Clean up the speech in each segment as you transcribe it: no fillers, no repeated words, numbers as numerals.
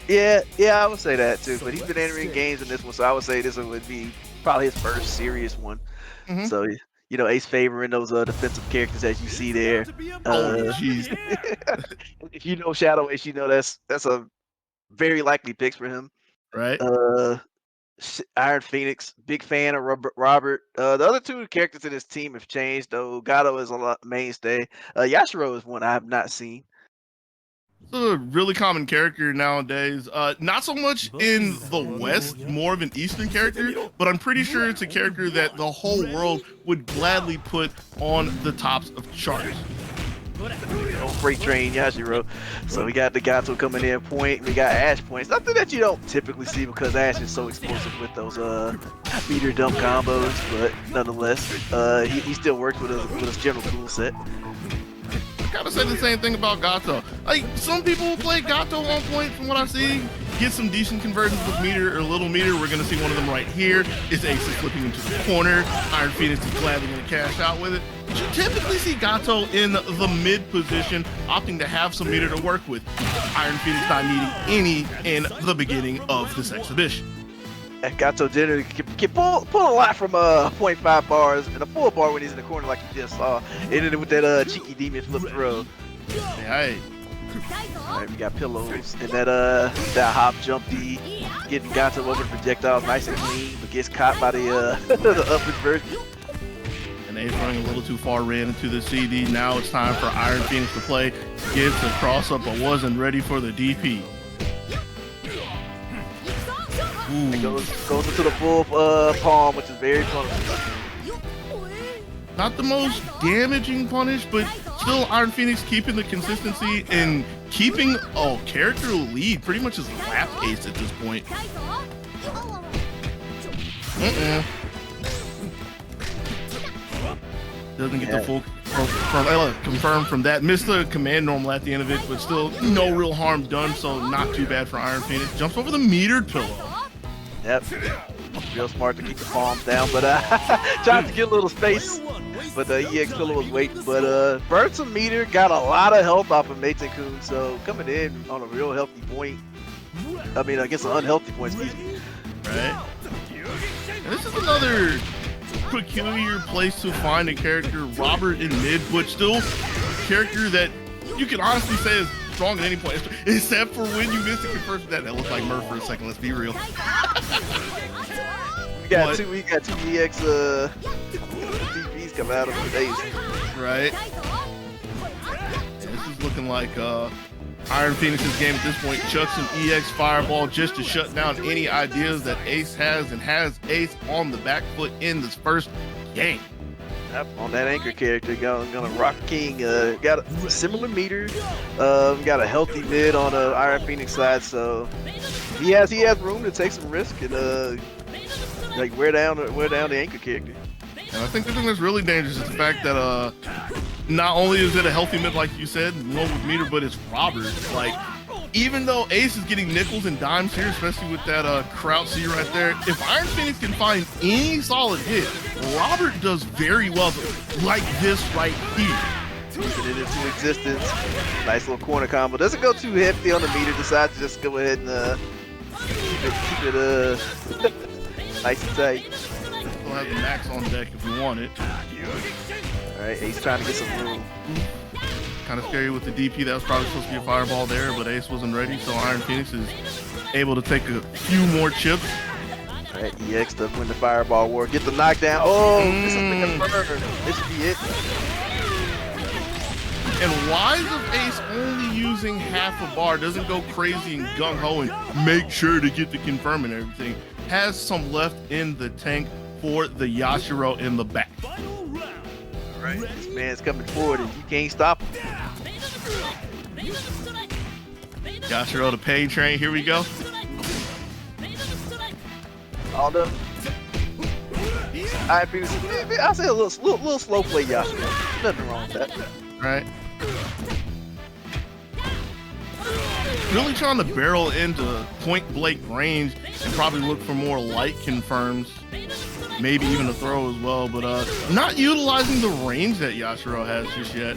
Yeah, I would say that too. But he's been entering games in this one, so I would say this one would be probably his first serious one. Hmm. So Ace favoring those defensive characters as you see there. Oh, Uh, jeez. if you know ShadowAce, you know that's a very likely picks for him. Right. Uh, IronPhoenix, big fan of Robert. The other two characters in his team have changed though. Gato is a lot mainstay. Yashiro is one I have not seen. It's a really common character nowadays. Not so much in the West, more of an Eastern character, but I'm pretty sure it's a character that the whole world would gladly put on the tops of charts. Freight train Yashiro. So we got the Gato coming in point. We got Ash points. Nothing that you don't typically see because Ash is so explosive with those meter dump combos, but nonetheless, he still works with his general tool set. Kind of say the same thing about Gato. Like, some people play Gato on point from what I see, get some decent conversions with meter or little meter. We're going to see one of them right here. It's Ace is flipping into the corner. IronPhoenix is gladly going to cash out with it. But you typically see Gato in the mid position, opting to have some meter to work with. IronPhoenix not needing any in the beginning of this exhibition. Gato generally can pull a lot from 0.5 bars and a full bar when he's in the corner like you just saw. Ended it with that cheeky demon flip throw. Hey. Alright, we got pillows and that hop jump D, getting Gato over the projectiles nice and clean, but gets caught by the upward version. And Ace running a little too far, ran into the CD. Now it's time for IronPhoenix to play. Gets a cross up, but wasn't ready for the DP. Goes into the full palm, which is very punishable. Not the most damaging punish, but still IronPhoenix keeping the consistency and keeping a character lead, pretty much his lap ace at this point. Doesn't get the full confirmed from that. Missed the command normal at the end of it, but still no real harm done, so not too bad for IronPhoenix. Jumps over the metered pillow. Yep. Real smart to keep the palms down, but tried to get a little space. But the EX pillow was waiting. But burned some meter, got a lot of health off of Meitekun, so coming in on a real healthy point. I mean, I guess an unhealthy point, excuse me. Right. And this is another peculiar place to find a character, Robert in mid, but still a character that you can honestly say is strong at any point, except for when you miss the conversion. That looked like Murph for a second, let's be real. we got two EX DPs coming out of the days. Right. This is looking like IronPhoenix's game at this point. Chucks an EX fireball just to shut down any ideas that Ace has, and has Ace on the back foot in this first game. Yep, on that anchor character, gonna rock King. Got a similar meter. Got a healthy mid on the IronPhoenix side, so he has room to take some risk and like wear down the anchor character. And I think the thing that's really dangerous is the fact that not only is it a healthy mid like you said, low with meter, but it's Robert. Like, even though Ace is getting nickels and dimes here, especially with that Crouch C right there, if IronPhoenix can find any solid hit, Robert does very well, like this right here. Keeping it into existence. Nice little corner combo. Doesn't go too hefty on the meter. Decides to just go ahead and keep it nice and tight. Still have the max on deck if you want it. Alright, Ace trying to get some room. Kind of scary with the DP. That was probably supposed to be a fireball there, but Ace wasn't ready, so IronPhoenix is able to take a few more chips. Alright, EX to win the fireball war. Get the knockdown. Oh, this is the confirmer. This should be it. And wise of Ace only using half a bar, doesn't go crazy and gung-ho and make sure to get the confirm and everything. Has some left in the tank for the Yashiro in the back. Alright, this man's coming forward and you can't stop him. Yashiro the pain train, here we go. All done. I'll say a little slow play Yashiro. Nothing wrong with that. Right. Really trying to barrel into point blank range and probably look for more light confirms. Maybe even a throw as well, but not utilizing the range that Yashiro has just yet.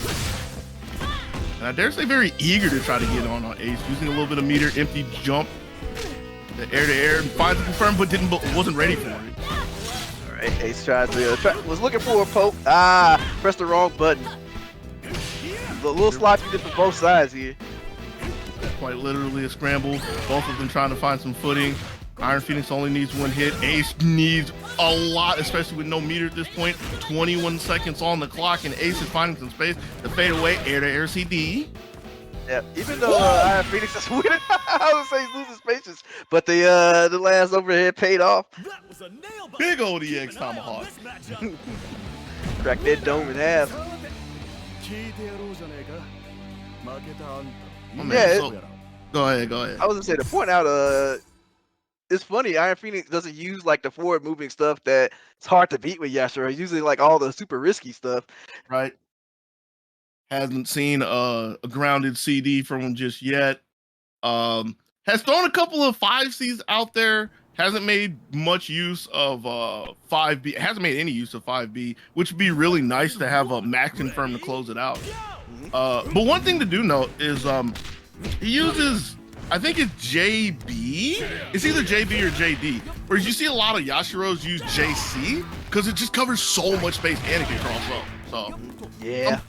And I dare say very eager to try to get on Ace, using a little bit of meter, empty jump The air-to-air finds the confirm, but wasn't ready for it. All right, Ace tries to was looking for a poke. Pressed the wrong button. A little sloppy dip for both sides here. Quite literally a scramble. Both of them trying to find some footing. IronPhoenix only needs one hit. Ace needs a lot, especially with no meter at this point. 21 seconds on the clock, and Ace is finding some space to fade away. Air-to-air CD. Yeah, even though IronPhoenix is winning, I would say he's losing patience, but the last overhead paid off. Big old EX Tomahawk. Crack that dome in half. Oh, man, go ahead. I was gonna say to point out, it's funny. IronPhoenix doesn't use like the forward moving stuff that it's hard to beat with Yashiro. He's using like all the super risky stuff. Right. Hasn't seen a grounded CD from him just yet. Has thrown a couple of 5Cs out there. Hasn't made much use of 5B. Hasn't made any use of 5B, which would be really nice to have a max confirm to close it out. But one thing to do note is he uses, I think it's JB. It's either JB or JD. Whereas you see a lot of Yashiros use JC because it just covers so much space and it can cross up. So yeah.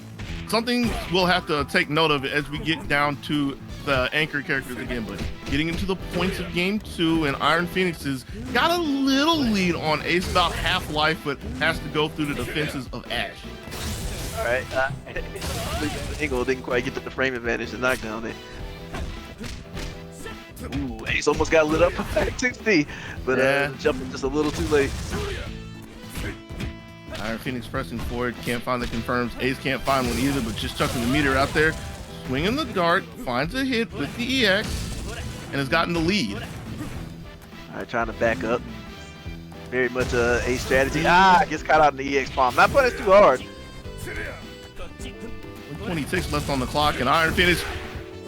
Something we'll have to take note of as we get down to the anchor characters again, but getting into the points of game 2, and IronPhoenix has got a little lead on Ace, about half life, but has to go through the defenses of Ash. All right, Angle didn't quite get the frame advantage to knock down it. Ooh, Ace almost got lit up at 60, but jumping just a little too late. IronPhoenix pressing forward, can't find the confirms. Ace can't find one either, but just chucking the meter out there. Swinging the dart, finds a hit with the EX, and has gotten the lead. All right, trying to back up. Very much a strategy. Gets caught out in the EX palm. Not putting it too hard. 26 left on the clock, and IronPhoenix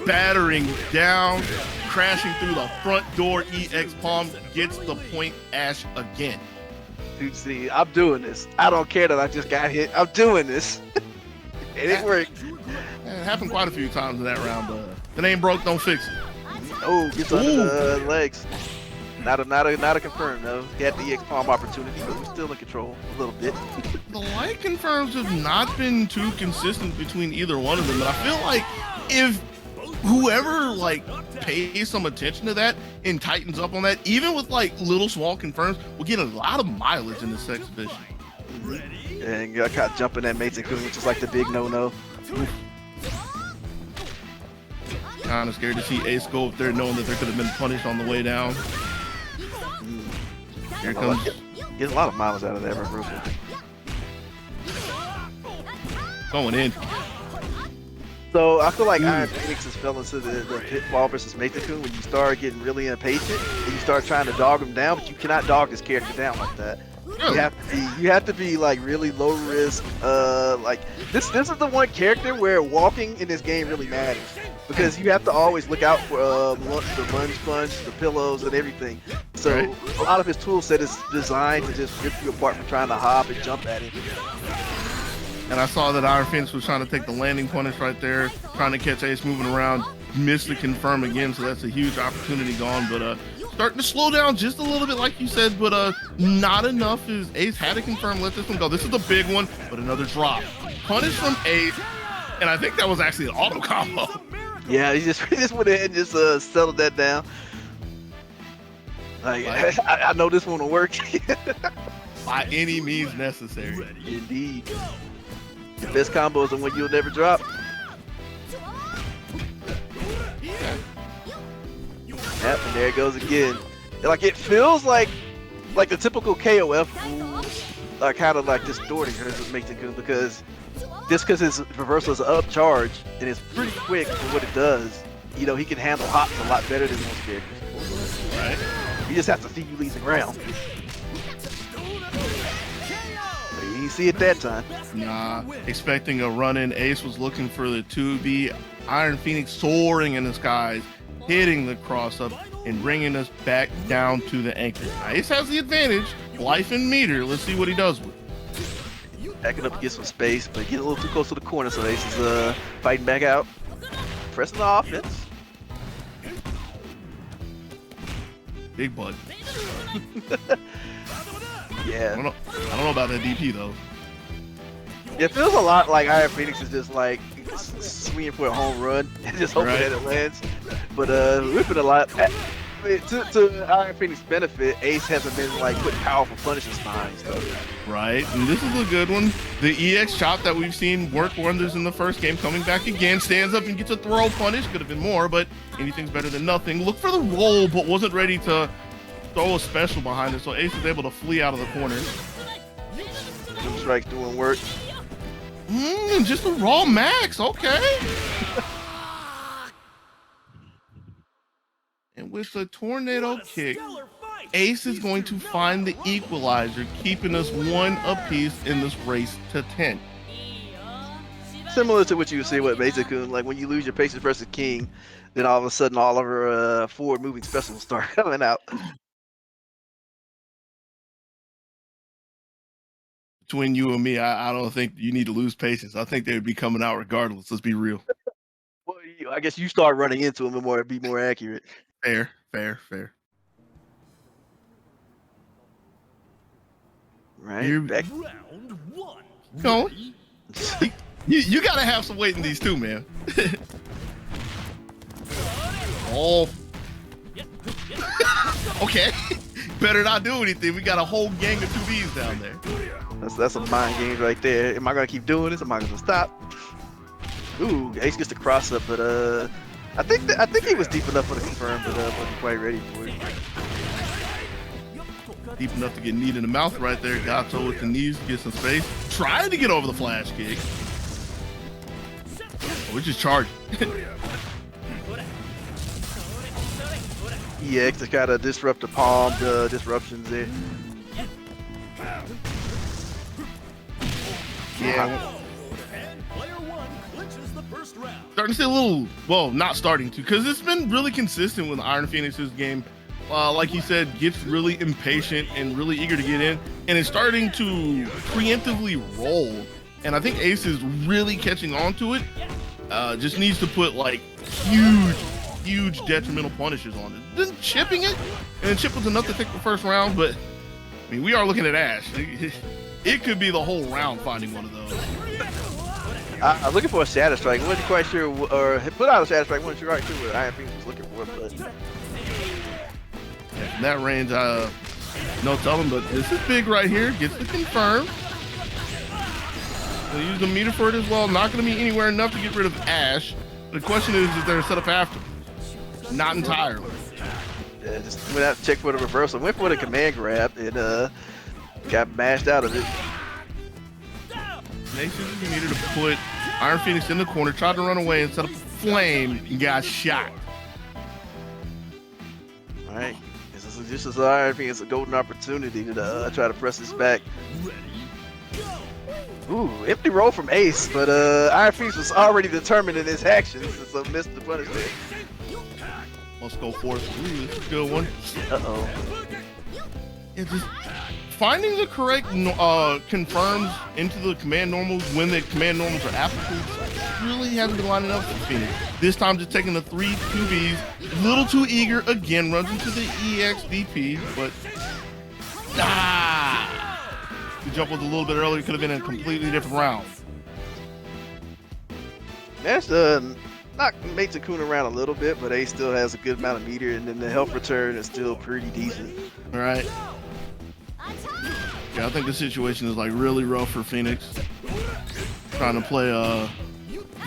battering down, crashing through the front door. EX palm gets the point. Ash again. Dude, see, I'm doing this. I don't care that I just got hit. I'm doing this. And it worked. It happened quite a few times in that round. If it ain't broke, don't fix it. Oh, gets under the legs. Not a confirm though. He had the EX palm opportunity, but we're still in control a little bit. The light confirms have not been too consistent between either one of them, but I feel like if whoever like pays some attention to that and tightens up on that, even with like little small confirms, we'll get a lot of mileage in this exhibition. And got caught jumping that Mason-kun, which is like the big no-no. Kind of scared to see Ace go up there, knowing that they could have been punished on the way down. Here comes. Getting a lot of miles out of that reversal. Going in. So I feel like IronPhoenix has fell into the pitfall versus Mason-kun when you start getting really impatient and you start trying to dog him down, but you cannot dog this character down like that. Really? You have to be like really low risk. Like this is the one character where walking in this game really matters because you have to always look out for the lunge punch, the pillows, and everything. So a lot of his tool set is designed to just rip you apart from trying to hop and jump at him. And I saw that IronPhoenix was trying to take the landing punish right there, trying to catch Ace moving around, missed the confirm again, so that's a huge opportunity gone. But starting to slow down just a little bit, like you said, but not enough. As Ace had to confirm, let this one go. This is the big one, but another drop. Punish from Ace, and I think that was actually an auto combo. Yeah, he just went ahead and just settled that down. Like, I know this one will work. By any means necessary. Indeed. The best combo is the one you'll never drop. Yep, and there it goes again. Like it feels like the typical KOF moves are kind of like distorting hers with Mason-kun because his reversal is upcharge and it's pretty quick for what it does. You know, he can handle hops a lot better than most characters. Right. He just has to see you leave the ground. You didn't see it that time. Nah, expecting a run-in. Ace was looking for the 2B. IronPhoenix soaring in the skies, hitting the cross-up, and bringing us back down to the anchor. Ace has the advantage, life and meter. Let's see what he does with it. Backing up to get some space, but getting a little too close to the corner, so Ace is fighting back out. Pressing the offense. Big bud. Yeah. I don't know about that DP though. It feels a lot like IronPhoenix is just like swinging for a home run and just hoping that it lands. But whipping a lot. To IronPhoenix's benefit, Ace hasn't been like putting powerful punishes behind stuff. Right, and this is a good one. The EX chop that we've seen work wonders in the first game, coming back again, stands up and gets a throw punish. Could have been more, but anything's better than nothing. Look for the roll, but wasn't ready to throw a special behind it, so Ace is able to flee out of the corner. Two strikes doing work. Just a raw max, okay. And with the tornado kick, Ace is going to find the equalizer, keeping us one apiece in this race to 10. Similar to what you would see with Meitakun, like when you lose your patience versus King, then all of a sudden all of her forward moving specials start coming out. Between you and me, I don't think you need to lose patience. I think they would be coming out regardless. Let's be real. Well, I guess you start running into them and be more accurate. Fair. Right. Back. Round one. Go. You gotta have some weight in these too, man. Oh. Okay. Better not do anything. We got a whole gang of 2Bs down there. That's a mind game right there. Am I gonna keep doing this? Am I gonna stop? Ooh, Ace gets the cross up, but I think he was deep enough for the confirm, but wasn't quite ready for it. Deep enough to get kneed in the mouth right there. Gato with the knees, get some space. Trying to get over the flash kick. We're just charging. EX to kind of disrupt the palm, the disruptions there. Yeah. Player one clinches the first round. Starting to see a little, well, not starting to, because it's been really consistent with IronPhoenix's game. Like you said, gets really impatient and really eager to get in, and it's starting to preemptively roll. And I think Ace is really catching on to it. Just needs to put like huge detrimental punishes on it. Then chipping it, and then chip was enough to take the first round, but I mean, we are looking at Ash. It could be the whole round finding one of those. I'm looking for a Shadow Strike. I wasn't quite sure, or put out a Shadow Strike. I wasn't quite sure what IronPhoenix was looking for, but yeah, from that range, no telling, but this is big right here. Gets the confirm. We'll use the meter for it as well. Not going to be anywhere enough to get rid of Ash. The question is there a setup after? Not entirely. yeah, just went out to check for the reversal. Went for the command grab and got mashed out of it. Next is the meter to put IronPhoenix in the corner. Tried to run away and set up a flame and got shot. All right, this is IronPhoenix a golden opportunity to try to press this back. Ooh, empty roll from Ace, but IronPhoenix was already determined in his actions, so missed the punish there. Let's go for it. Ooh, this is a good one. Uh-oh. Yeah, just finding the correct confirms into the command normals when the command normals are applicable really hasn't been lining up for Phoenix. This time just taking the 3 2Bs, a little too eager, again runs into the EX DP, but the jump was a little bit earlier, could have been a completely different round. That's knocked Meitakun around a little bit, but Ace still has a good amount of meter, and then the health return is still pretty decent. All right. Yeah, I think the situation is like really rough for Phoenix. Trying to play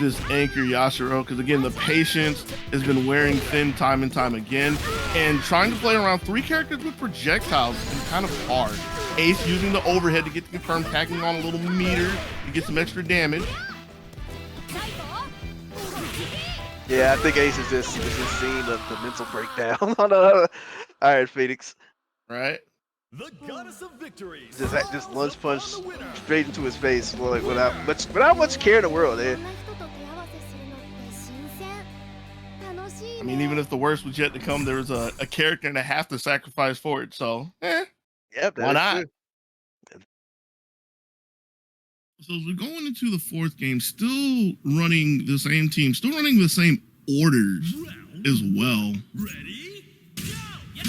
this anchor Yashiro, because again, the patience has been wearing thin time and time again, and trying to play around 3 characters with projectiles has been kind of hard. Ace using the overhead to get the confirm, packing on a little meter to get some extra damage. Yeah, I think Ace is just seeing the mental breakdown on IronPhoenix. Right. The goddess of victory. Just lunge punch straight into his face, like without much care in the world. Eh? I mean, even if the worst was yet to come, there was a character and a half to sacrifice for it. So, Yep, why not? True. So as we're going into the 4th game, still running the same team, still running the same orders as well. Ready? Go!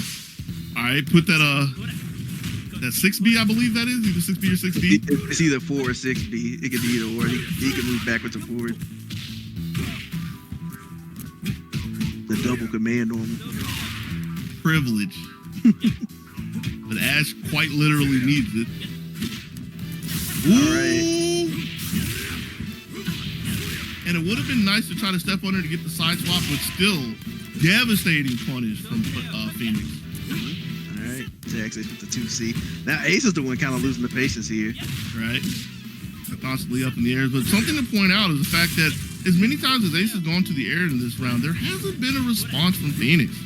All right, put that 6B, I believe that is either 6B or 6D. It's either 4 or 6B. It could be either or. He can move backwards or forward. The double command on him. Privilege. But Ash quite literally needs it. Ooh. All right. And it would have been nice to try to step on her to get the side swap, but still devastating punish from Phoenix. All right, Jax Ace with the 2C. Now Ace is the one kind of losing the patience here. Right. Constantly up in the air. But something to point out is the fact that as many times as Ace has gone to the air in this round, there hasn't been a response from Phoenix.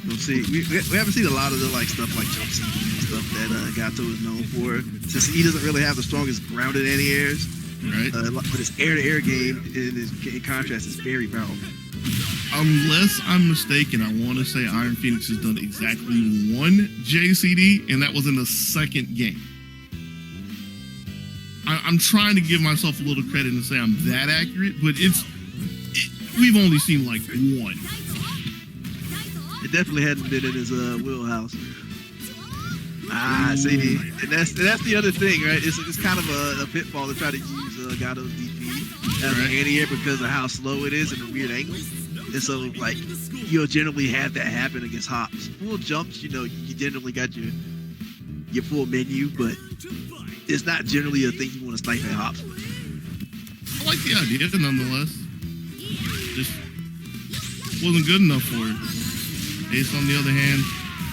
We'll see. We haven't seen a lot of the stuff like jump seat and stuff that Gato is known for. Since he doesn't really have the strongest grounded anti-airs. Right. But his air-to-air game, in contrast, is very powerful. Unless I'm mistaken, I want to say IronPhoenix has done exactly one JCD, and that was in the second game. I'm trying to give myself a little credit and say I'm that accurate, but we've only seen like one. It definitely hadn't been in his wheelhouse. See, and that's the other thing, right? It's kind of a pitfall to try to use Gato's DP as an anti-air because of how slow it is and the weird angle. And so, you'll generally have that happen against hops. Full jumps, you generally got your full menu, but it's not generally a thing you want to snipe at hops. I like the idea, nonetheless. Just wasn't good enough for it. Ace, on the other hand,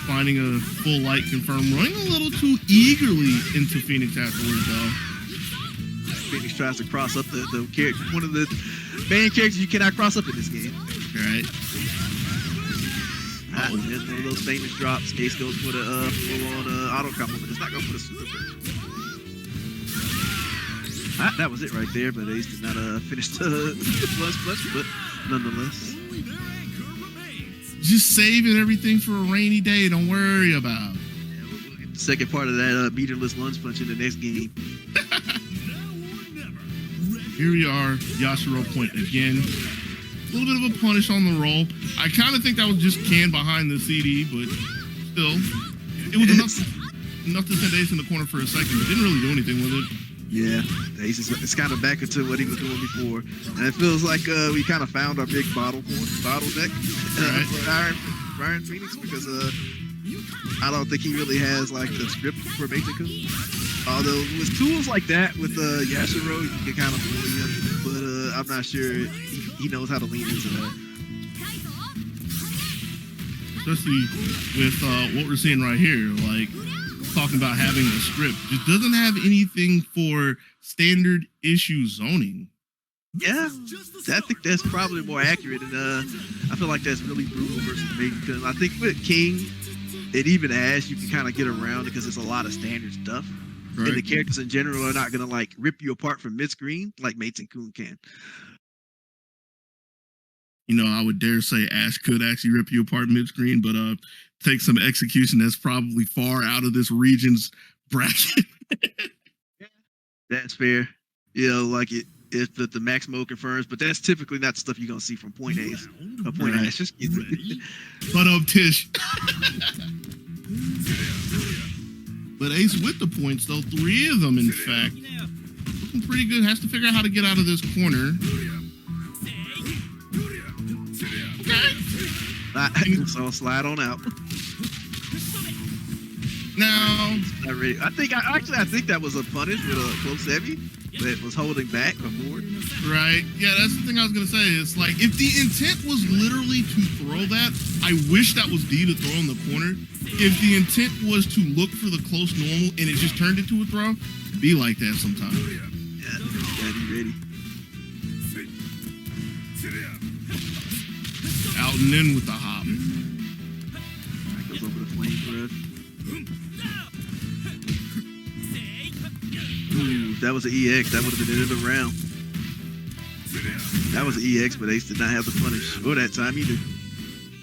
finding a full light confirm, running a little too eagerly into Phoenix afterwards, though. Phoenix tries to cross up the character, one of the main characters you cannot cross up in this game. Right. There's one of those famous drops. Ace goes for the full-on auto combo, but it's not going for the super version. That was it right there, but Ace did not finish the plus, but nonetheless. Just saving everything for a rainy day. Don't worry about. Yeah, we'll get the second part of that meterless lunge punch in the next game. Here we are, Yashiro point again. A little bit of a punish on the roll. I kind of think that was just canned behind the CD, but still, it was enough to send Ace in the corner for a second, but didn't really do anything with it. Yeah, Ace is kind of back into what he was doing before, and it feels like we kind of found our big bottleneck for IronPhoenix because I don't think he really has the script for Mexico. Although with tools like that with Yashiro, you can kind of bully him, but I'm not sure he knows how to lean into that. Especially with what we're seeing right here, talking about having a script, just doesn't have anything for standard issue zoning. Yeah, I think that's probably more accurate, and I feel like that's really brutal versus Maiden because I think with King and even Ash, you can kind of get around it because there's a lot of standard stuff. Right. And the characters in general are not going to rip you apart from mid-screen like Mates and Kun can. I would dare say Ash could actually rip you apart mid-screen, but take some execution that's probably far out of this region's bracket. That's fair. If the max mode confirms, but that's typically not the stuff you're going to see from Point Ace. Point Ace. Just but Tish. But Ace with the points, though, 3 of them, in fact. Looking pretty good. Has to figure out how to get out of this corner. Okay. So slide on out. Now, not ready. I think that was a punish with a close heavy that was holding back before. Right. Yeah, that's the thing I was gonna say. It's if the intent was literally to throw that, I wish that was D to throw in the corner. If the intent was to look for the close normal and it just turned into a throw, be like that sometimes. Yeah, be ready. Out and in with the hop. That goes over the flame breath. Ooh, that was an EX. That would have been the end of the round. That was an EX, but Ace did not have the punish or that time either.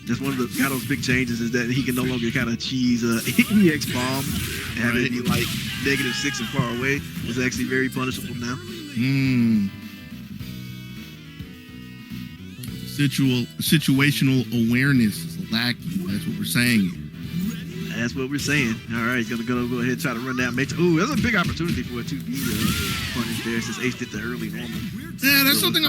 Just one of Gato's big changes is that he can no longer kind of cheese EX bomb and have it be -6 and far away. It's actually very punishable now. situational awareness is lacking. That's what we're saying. That's what we're saying. All right, gonna go ahead and try to run down Mate. Ooh, that's a big opportunity for a 2B punish there since Ace did the early normal. Yeah, that's something.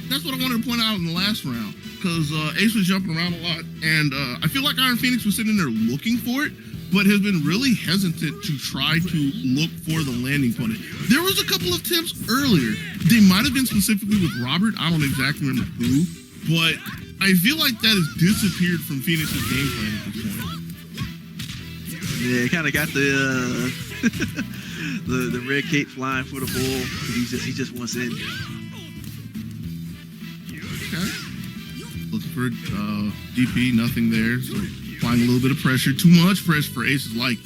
That's what I wanted to point out in the last round, because Ace was jumping around a lot, and I feel like IronPhoenix was sitting there looking for it, but has been really hesitant to try to look for the landing punish. There was a couple of attempts earlier. They might have been specifically with Robert. I don't exactly remember who, but I feel like that has disappeared from Phoenix's game plan at this point. Yeah, kind of got the the red cape flying for the bull. He just wants in. Okay. Looking for DP, nothing there. So applying a little bit of pressure. Too much pressure for Ace's like.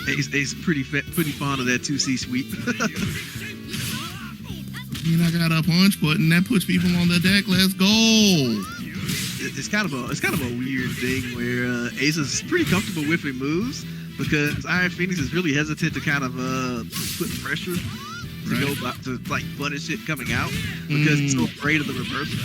Ace pretty fond of that 2C sweep. I got a punch button that puts people on the deck. Let's go. It's kind of a weird thing where Ace is pretty comfortable whipping moves because IronPhoenix is really hesitant to kind of put pressure to go back to like punish it coming out because he's so afraid of the reversal.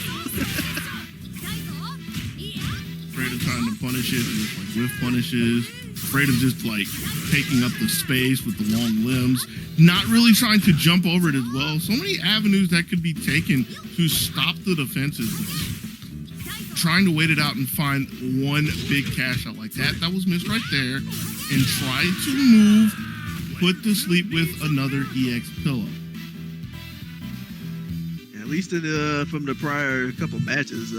Afraid of trying to punish it and just like whiff punishes. Afraid of just like taking up the space with the long limbs. Not really trying to jump over it as well. So many avenues that could be taken to stop the defenses. Trying to wait it out and find one big cash out like that. That was missed right there. And try to move, put to sleep with another EX pillow. At least from the prior couple matches,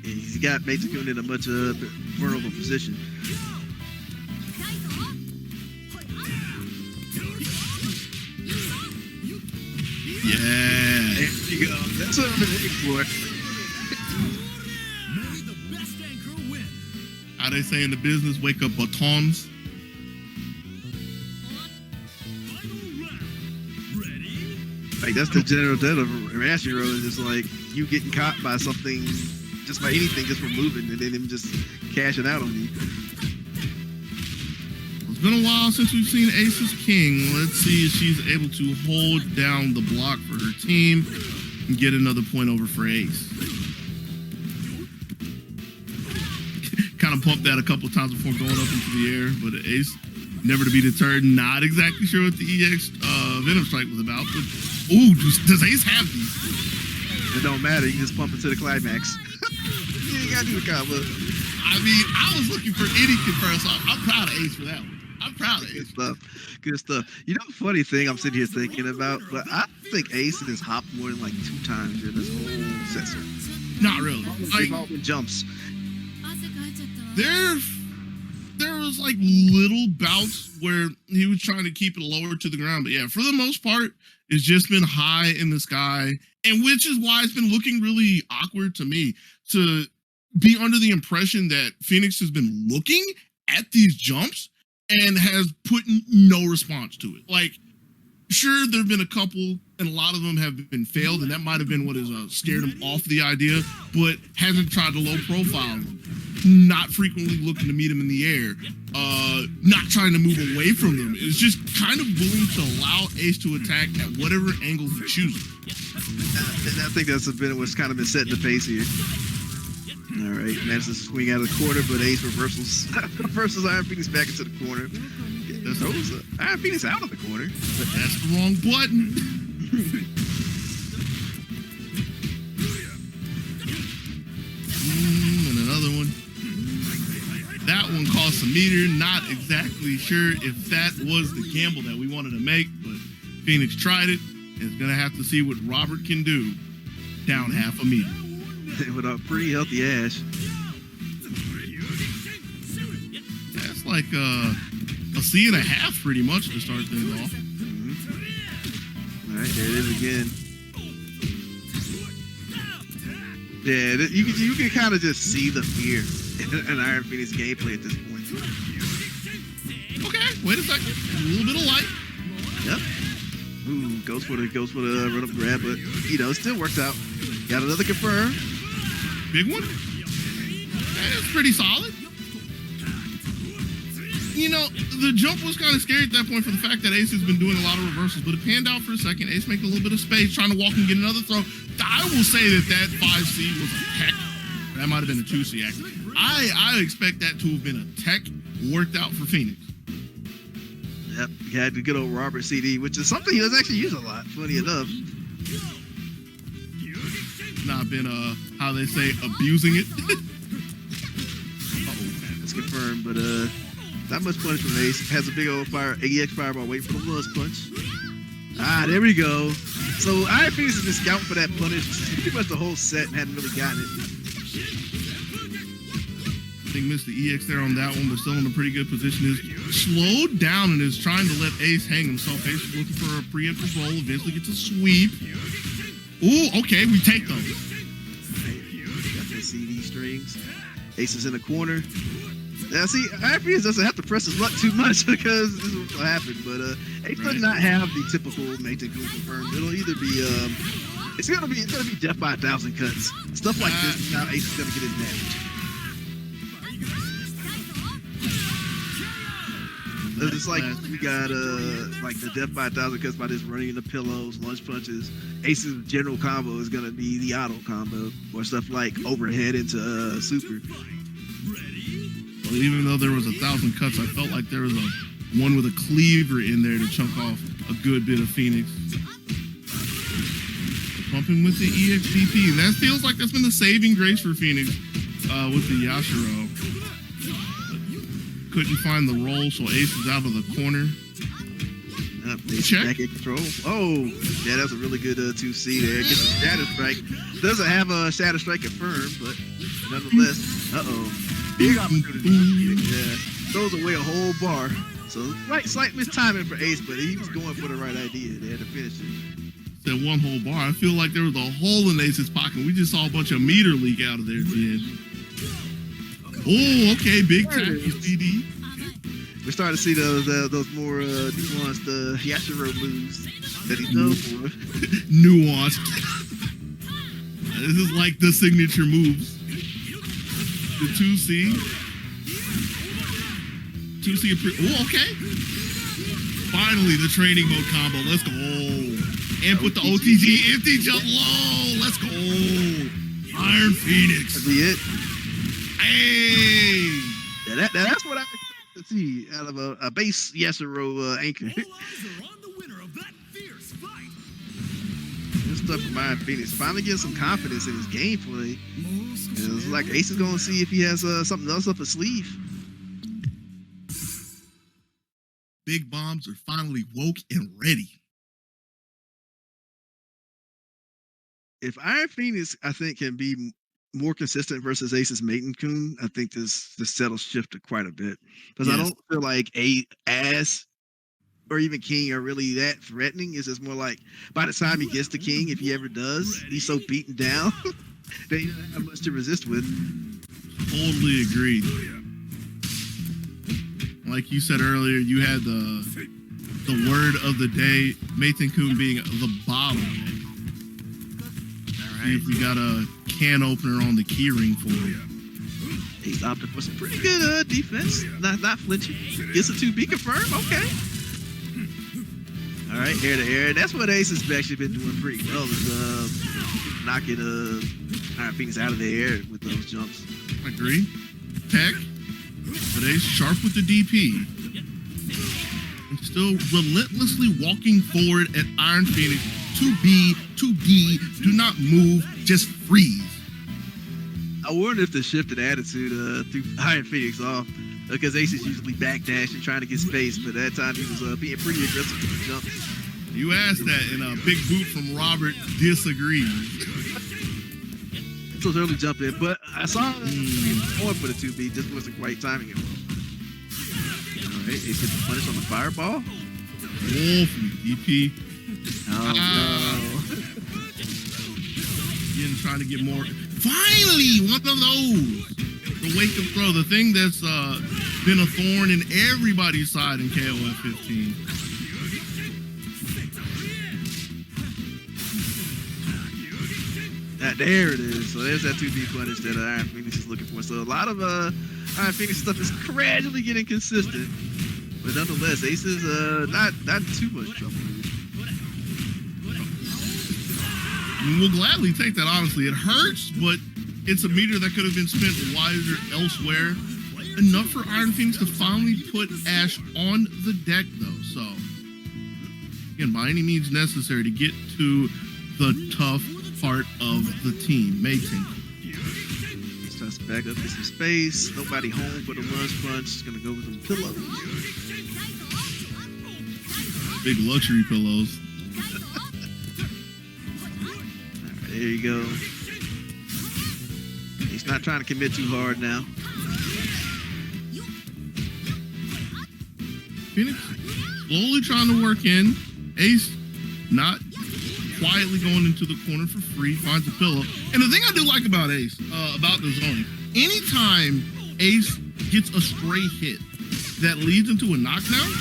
he's got Mate in a much vulnerable position. Yeah. There you go. That's what I've been looking for. How they say in the business, wake up batons. Like that's the general death of Mashiro, is just like you getting caught by something, just by anything, just for moving, and then him just cashing out on you. It's been a while since we've seen Ace's King. Let's see if she's able to hold down the block for her team and get another point over for Ace. Kind of pumped that a couple of times before going up into the air, but Ace never to be deterred. Not exactly sure what the EX Venom Strike was about, but ooh, does Ace have these? It don't matter, you just pump it to the climax. You ain't gotta do the combo. I mean, I was looking for any comparison. I'm proud of Ace for that one. I'm proud of Ace. Good stuff. You know, the funny thing I'm sitting here thinking about, but I think Ace has hopped more than like 2 times in this whole session. Not really. Like jumps. There was like little bouts where he was trying to keep it lower to the ground, but yeah, for the most part, it's just been high in the sky, and which is why it's been looking really awkward to me to be under the impression that Phoenix has been looking at these jumps and has put no response to it. Like, sure, there have been a couple, and a lot of them have been failed, and that might have been what has scared him off the idea, but hasn't tried to low profile them. Not frequently looking to meet him in the air, not trying to move away from them. It's just kind of willing to allow Ace to attack at whatever angle he chooses. And I think that's a bit of what's kind of been setting the pace here. All right, manages to swing out of the corner, but Ace reverses IronPhoenix back into the corner. Throws IronPhoenix out of the corner. But that's the wrong button. And another one. That one cost a meter. Not exactly sure if that was the gamble that we wanted to make, but Phoenix tried it. And is gonna have to see what Robert can do. Down half a meter. With a pretty healthy Ash. That's like a C.5 pretty much to start things off. All right, there it is again. Yeah, you can kind of just see the fear in IronPhoenix gameplay at this point. Okay, wait a second. A little bit of light. Yep. Ooh, goes for the run up grab, but you know, it still works out. Got another confirm. Big one. That's pretty solid. You know, the jump was kind of scary at that point for the fact that Ace has been doing a lot of reversals, but it panned out for a second. Ace making a little bit of space, trying to walk and get another throw. I will say that 5C was a tech. That might have been a 2C actually. I expect that to have been a tech worked out for Phoenix. Yep, he had the good old Robert CD, which is something he doesn't actually use a lot, funny enough. Not been how they say, abusing it. It's confirmed, but not much punish from Ace. Has a big old EX fireball waiting for the Lust punch. Ah, there we go. So IronPhoenix has been scouting for that punish pretty much the whole set and hadn't really gotten it. I think missed the EX there on that one, but still in a pretty good position. Is slowed down and is trying to let Ace hang himself. Ace is looking for a preemptive roll, eventually gets a sweep. Ooh, okay, we take those. Got the CD strings. Ace is in the corner. Now see, IronPhoenix doesn't have to press his luck too much because this is what will happen, but Ace does not have the typical Mating confirmed. It'll either be it's gonna be death by 1,000 cuts. Stuff like this is how Ace is gonna get his damage. It's like we got like the death by 1,000 cuts by just running into pillows, lunge punches. Ace's general combo is gonna be the auto combo or stuff like overhead into super. Well, even though there was 1,000 cuts, I felt like there was one with a cleaver in there to chunk off a good bit of Phoenix. Pumping with the EXPP, and that feels like that's been the saving grace for Phoenix with the Yashiro. Couldn't find the roll, so Ace is out of the corner. Check. Back in control. Oh, yeah, that's a really good 2C there. Gets the Shadow Strike. Doesn't have a Shadow Strike confirmed, but nonetheless, big opportunity. Yeah, throws away a whole bar. So slight mistiming for Ace, but he was going for the right idea there to finish it. That one whole bar. I feel like there was a hole in Ace's pocket. We just saw a bunch of meter leak out of there at the end. Oh, okay, big tackle CD. We're starting to see those more nuanced Yashiro moves that he's known for. Nuanced. This is like the signature moves. The 2C. 2C. Oh, okay. Finally, the training mode combo. Let's go. And put the OTG empty jump low. Let's go. IronPhoenix. That'd be it. Hey. Yeah, that's what I expect to see out of a base Yashiro anchor. This stuff from IronPhoenix finally getting some confidence in his gameplay. It's like Ace is going to see if he has something else up his sleeve. Big bombs are finally woke and ready. If IronPhoenix, I think, can be more consistent versus Ace's Maiden-kun, I think this set will shift quite a bit. Because I don't feel like Ace or even King are really that threatening. It's just more like by the time he gets to King, if he ever does, he's so beaten down that he doesn't have much to resist with. Totally agreed. Like you said earlier, you had the word of the day, Maiden-kun being the bottleneck. See if we got a can opener on the keyring for you. He's opted for some pretty good defense. Not flinching. Gets a 2B confirmed. Okay. All right, air to air. That's what Ace has actually been doing pretty well. Is knocking IronPhoenix out of the air with those jumps. Agree. Tech. But Ace sharp with the DP. And still relentlessly walking forward at IronPhoenix. 2B, 2D, do not move, just freeze. I wonder if the shift in attitude threw IronPhoenix off because Ace is usually backdashing, trying to get space, but that time he was being pretty aggressive with the jumps. You asked that, and a big boot from Robert disagrees. This was early jump in, but I saw him going for the 2B, just wasn't quite timing it. All right, Ace gets the punish on the fireball. Oh, from the DP. Oh, no. Again, trying to get more. Finally, one of those. The wake up throw, the thing that's been a thorn in everybody's side in KOFXV. There it is. So there's that 2B punish that IronPhoenix is looking for. So a lot of IronPhoenix stuff is gradually getting consistent, but nonetheless, Ace is not too much trouble. We'll gladly take that, honestly. It hurts, but it's a meter that could have been spent wiser elsewhere. Enough for IronPhoenix to finally put Ash on the deck, though. So, again, by any means necessary to get to the tough part of the team. Mating. Starts to back up in some space. Nobody home for the lunch punch. Just gonna go with some pillows. Big luxury pillows. Alright, there you go. He's not trying to commit too hard now. Phoenix slowly trying to work in. Ace not quietly going into the corner for free, finds a pillow. And the thing I do like about Ace, about the zoning, anytime Ace gets a stray hit that leads into a knockdown,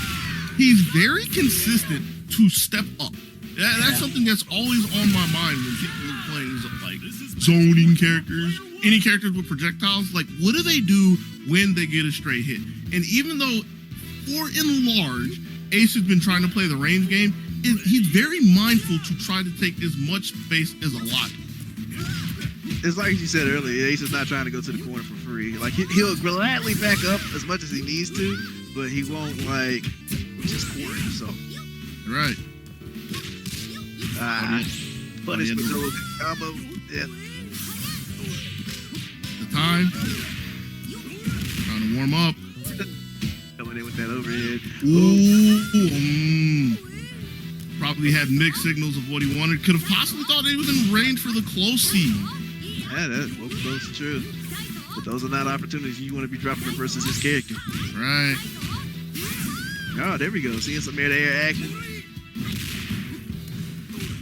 he's very consistent to step up. That's something that's always on my mind when people are playing like zoning characters, any characters with projectiles. Like, what do they do when they get a stray hit? And even though, for and large, Ace has been trying to play the range game, he's very mindful to try to take as much space as allotted. It's like you said earlier, Ace is not trying to go to the corner for free. Like, he'll gladly back up as much as he needs to, but he won't, like, just corner himself. Right. Punishment combo. Yeah. The time. Trying to warm up. Coming in with that overhead. Ooh. Probably had mixed signals of what he wanted. Could have possibly thought he was in range for the close seed. Yeah, that's both of those are true. But those are not opportunities you want to be dropping versus his character. Right. Oh, there we go. Seeing some air-to-air action.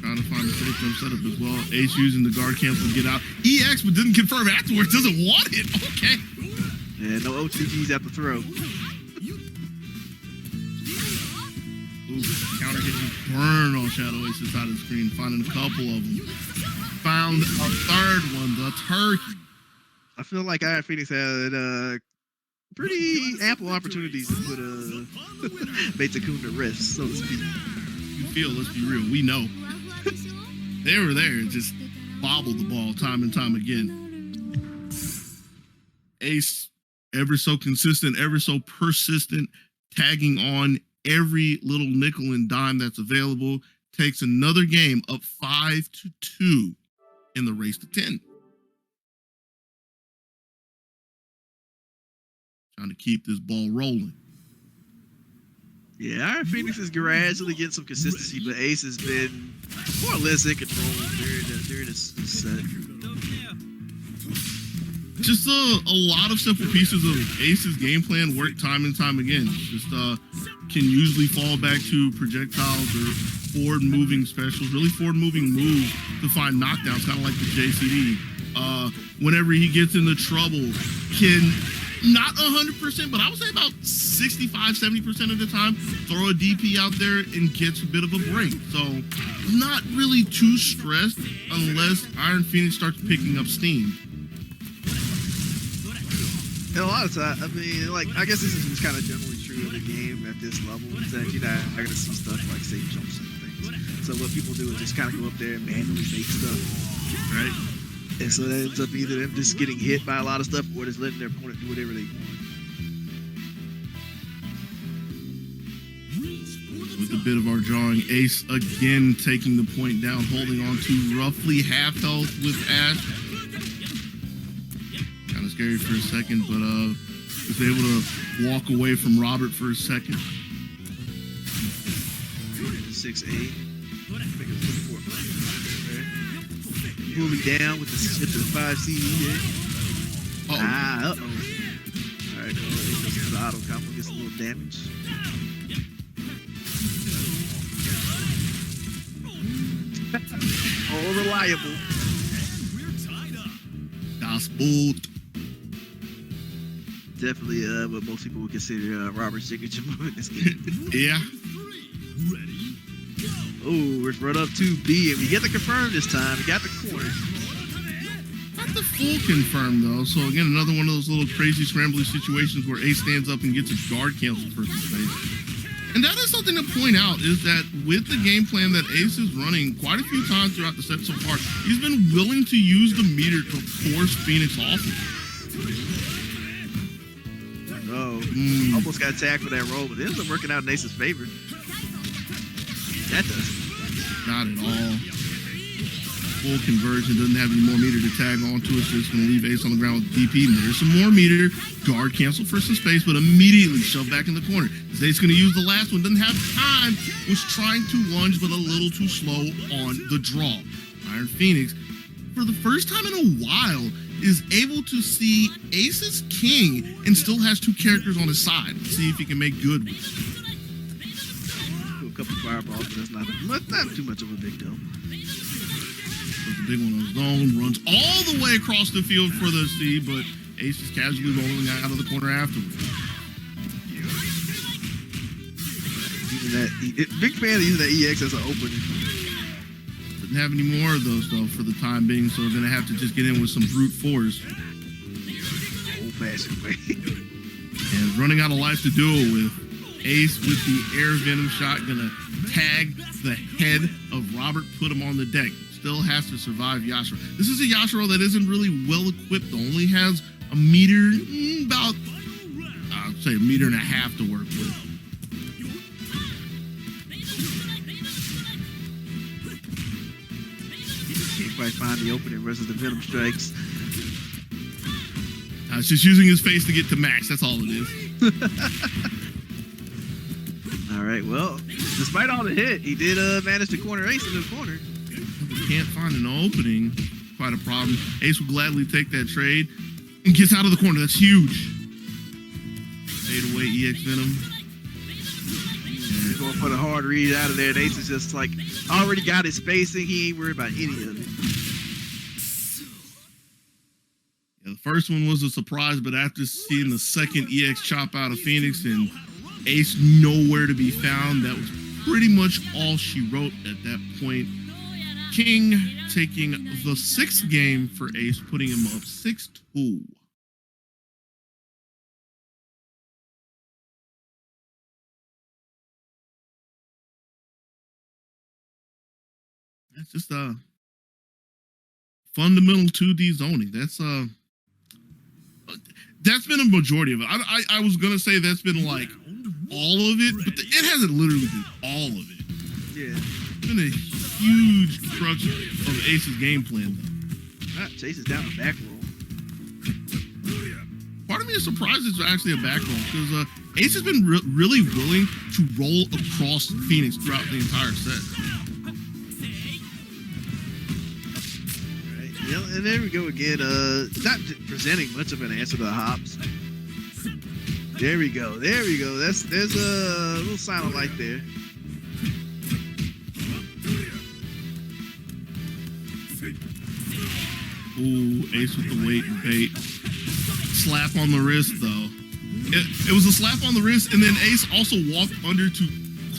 Trying to find the short-term setup as well. Ace using the guard cancel to get out. EX, but didn't confirm afterwards. Doesn't want it. Okay. Yeah, no OTGs at the throw. Ooh, counter hit just burn on ShadowAce's side of the screen. Finding a couple of them. Found a third one, the turkey. I feel like IronPhoenix had pretty ample opportunities to put Meitakun to rest, so to speak. You feel, let's be real, we know. They were there, just bobbled the ball time and time again. Ace, ever so consistent, ever so persistent, tagging on every little nickel and dime that's available, takes another game up 5-2 in the race to 10. Trying to keep this ball rolling. Yeah, IronPhoenix is gradually getting some consistency, but Ace has been more or less in control during this set. Just a lot of simple pieces of Ace's game plan work time and time again. Just can usually fall back to projectiles or forward-moving specials, really forward-moving moves to find knockdowns, kind of like the JCD. Whenever he gets into trouble, can not 100%, but I would say about 65-70% of the time, throw a DP out there and gets a bit of a break. So not really too stressed unless IronPhoenix starts picking up steam. And a lot of times, I mean, like, I guess this is just kind of generally true of the game at this level, that you're not going to see stuff like safe jumps and things. So what people do is just kind of go up there and manually make stuff, right? And so that ends up either them just getting hit by a lot of stuff or just letting their opponent do whatever they want. With a bit of our drawing, Ace again taking the point down, holding on to roughly half health with Ash. Kind of scary for a second, but was able to walk away from Robert for a second. 6-8. Moving down with the 5 CD here. Uh-oh. Alright, the auto combo gets a little damage. All reliable. Gospel. Definitely what most people would consider Robert's signature move in this game. Yeah. Oh, we're run up 2B, and we get the confirm this time. We got the corner. Not the full confirm, though. So, again, another one of those little crazy scrambly situations where Ace stands up and gets a guard cancel for his face. And that is something to point out, is that with the game plan that Ace is running quite a few times throughout the set so far, he's been willing to use the meter to force Phoenix off of him. Oh, almost got tagged for that roll, but it ends up working out in Ace's favor. That does. Not at all. Full conversion, doesn't have any more meter to tag onto it, so it's going to leave Ace on the ground with DP. And there's some more meter. Guard cancel for some space, but immediately shoved back in the corner. Ace going to use the last one, doesn't have time, was trying to lunge, but a little too slow on the draw. IronPhoenix, for the first time in a while, is able to see Ace's king and still has two characters on his side. Let's see if he can make good with it. A couple fireballs, but that's not too much of a big deal. The big one on his own, runs all the way across the field for the C, but Ace is casually rolling out of the corner afterwards. Big fan of using that EX as an opener. Doesn't have any more of those though for the time being, so we're gonna have to just get in with some brute force. Old-fashioned way. And running out of life to do it with. Ace with the air venom shot, gonna tag the head of Robert, put him on the deck. Still has to survive Yashiro. This is a Yashiro that isn't really well equipped, only has a meter, about, I'd say a meter and a half to work with. Can't quite find the opening versus the venom strikes. It's just using his face to get to max, that's all it is. All right, well, despite all the hit, he did manage to corner Ace in the corner. Can't find an opening. Quite a problem. Ace will gladly take that trade and gets out of the corner. That's huge. Fade away EX Venom. He's going for the hard read out of there. And Ace is just like already got his spacing. He ain't worried about any of it. Yeah, the first one was a surprise, but after seeing the second EX chop out of Phoenix and Ace nowhere to be found, that was pretty much all she wrote at that point. King taking the 6th game for Ace, putting him up 6-2. That's just fundamental 2D zoning. That's been a majority of it. I was gonna say that's been like all of it, but it hasn't literally been all of it. Yeah. It's been a huge crux of Ace's game plan, though. Chases down a back roll. Part of me is surprised it's actually a back roll, because Ace has been really willing to roll across Phoenix throughout the entire set. Right. Yeah, and there we go again. Not presenting much of an answer to the hops. There we go. There we go. There's a little sign of light there. Ooh, Ace with the weight and bait. Slap on the wrist, though. It was a slap on the wrist, and then Ace also walked under to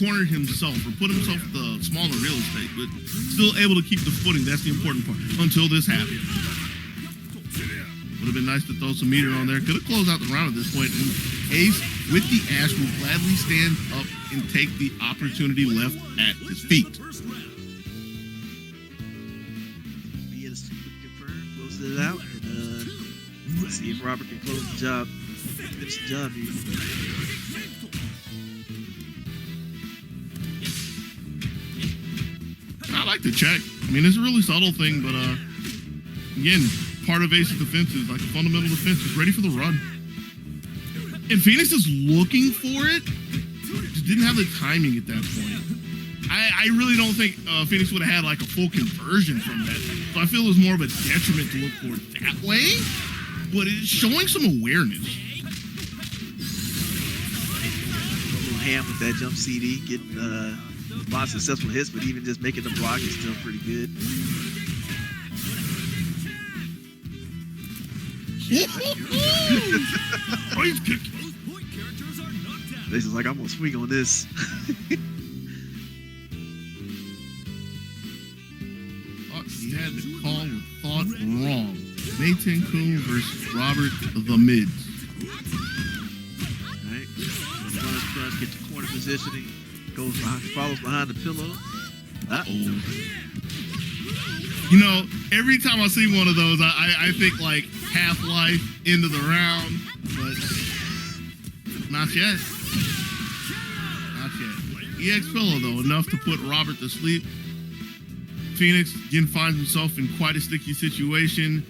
corner himself, or put himself with the smaller real estate, but still able to keep the footing. That's the important part, until this happened. Would have been nice to throw some meter on there. Could have closed out the round at this point. And Ace, with the Ash, will gladly stand up and take the opportunity left at his feet. It out, and let's see if Robert can close the job. Finish the job here. I like the check. I mean, it's a really subtle thing, but again, part of Ace's defense is like a fundamental defense. He's ready for the run. And Phoenix is looking for it, just didn't have the timing at that point. I really don't think Phoenix would have had like a full conversion from that. So I feel it was more of a detriment to look for it that way, but it's showing some awareness. A little ham with that jump CD, getting lots of successful hits, but even just making the block is still pretty good. This is like, I'm gonna swing on this. He had the call with thought wrong. Mayten Kun versus Robert the Mids. Alright. punch, get the corner positioning, goes behind, follows behind the pillow. You know, every time I see one of those, I think like Half-Life, end of the round, but not yet. Not yet. EX Pillow, though, enough to put Robert to sleep. Phoenix again finds himself in quite a sticky situation.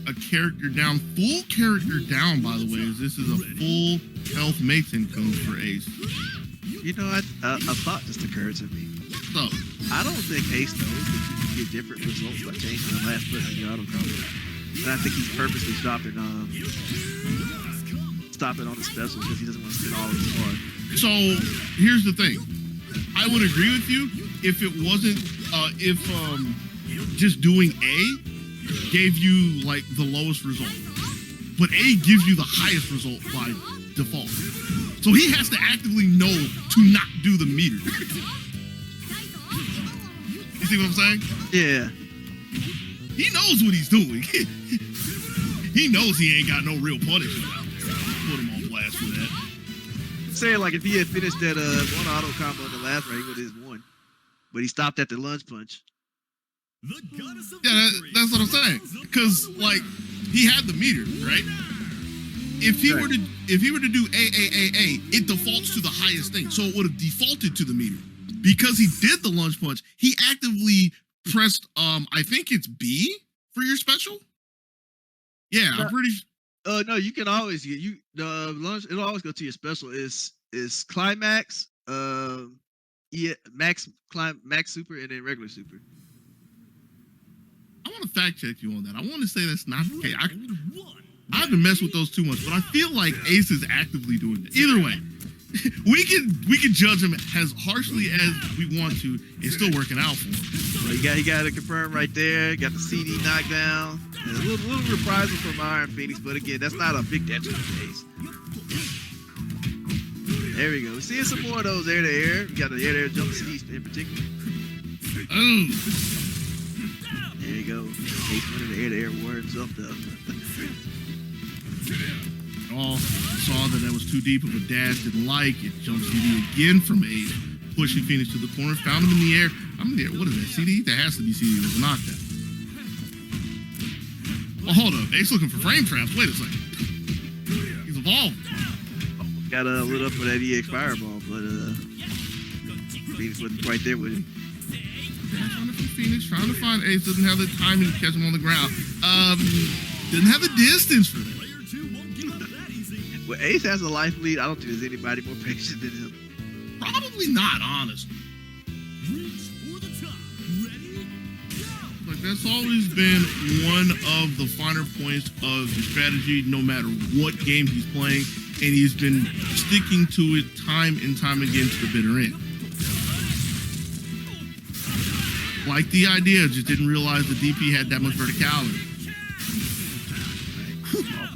A character down, full character down, by the way, as this is a full health Mason Kun for Ace. You know, a thought just occurred to me. So, I don't think Ace knows that you can get different results by changing the last button in your auto combo. And I think he's purposely stopping on the special because he doesn't want to spend all of his card. So here's the thing. I would agree with you if it wasn't if just doing A gave you like the lowest result. But A gives you the highest result by default. So he has to actively know to not do the meter. You see what I'm saying? Yeah. He knows what he's doing. He knows he ain't got no real punishment out there. Put him on blast for that. Saying like if he had finished that one auto combo in the last round, he would have won. But he stopped at the lunge punch. Yeah, that's what I'm saying. Because like he had the meter, right? If he were to do A, it defaults to the highest thing. So it would have defaulted to the meter. Because he did the lunge punch, he actively pressed I think it's B for your special. Yeah, I'm pretty. No, you can always get lunge. It'll always go to your special. Is climax, max super, and then regular super. I want to fact check you on that. I want to say that's not the case. I haven't messed with those too much, but I feel like Ace is actively doing it. Either way, we can judge him as harshly as we want to. It's still working out for him. So he got it confirmed right there. Got the CD knockdown. And a little reprisal from IronPhoenix, but again, that's not a big detriment to Ace. There we go. We're seeing some more of those air to air. We got the air to air jump CDs in particular. There you go. Ace winning the air to air war himself though. All saw that was too deep of a dash, didn't like it. Jump CD again from Ace, pushing Phoenix to the corner, found him in the air. I'm there. What is that? CD? That has to be CD. It was a knockdown. Well, hold up. Ace looking for frame traps. Wait a second. He's evolved. Got lit up for that EX fireball, but Phoenix wasn't quite there with him. Trying to find Phoenix, trying to find Ace, doesn't have the timing to catch him on the ground. Didn't have the distance for that. Well, Ace has a life lead. I don't think there's anybody more patient than him. Probably not, honestly. Like that's always been one of the finer points of the strategy, no matter what game he's playing, and he's been sticking to it time and time again to the bitter end. Like the idea, just didn't realize the DP had that much verticality.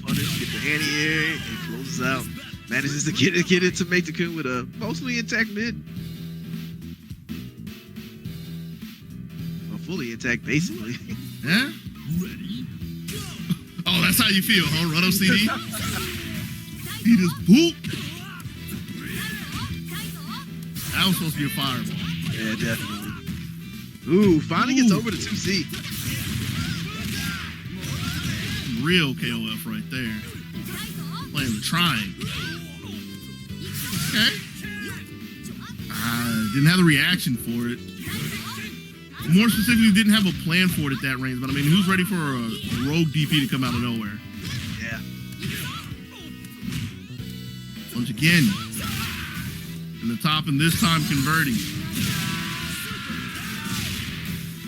Punish, get the anti-air, and closes out. Manages to get it to make the coup with a mostly intact mid. Well, fully intact, basically. Yeah? Oh, that's how you feel, huh? Run up CD? He just boop. That was supposed to be a fireball. Yeah, definitely. Ooh, finally gets over the 2C. Real KOF right there. Playing the triangle. Okay. Didn't have the reaction for it. More specifically, didn't have a plan for it at that range. But I mean, who's ready for a rogue DP to come out of nowhere? Yeah. Once again, in the top, and this time converting.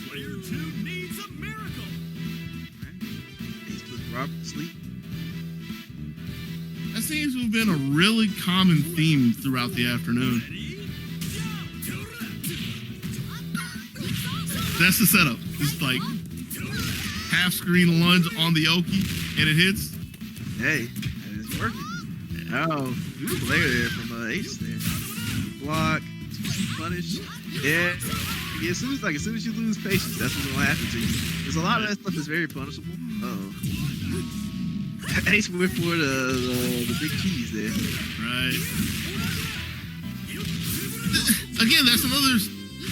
Player 2 needs a miracle. He's put Robert to sleep. That seems to have been a really common theme throughout the afternoon. That's the setup. It's like half screen lunge on the Oki, and it hits. Hey, it's working. Oh, good player there from Ace there. Block, 2C punish. Yeah. As soon as you lose patience, that's what's gonna happen to you. There's a lot of that stuff that's very punishable. Ace went for the big cheese there. Right. again, that's another.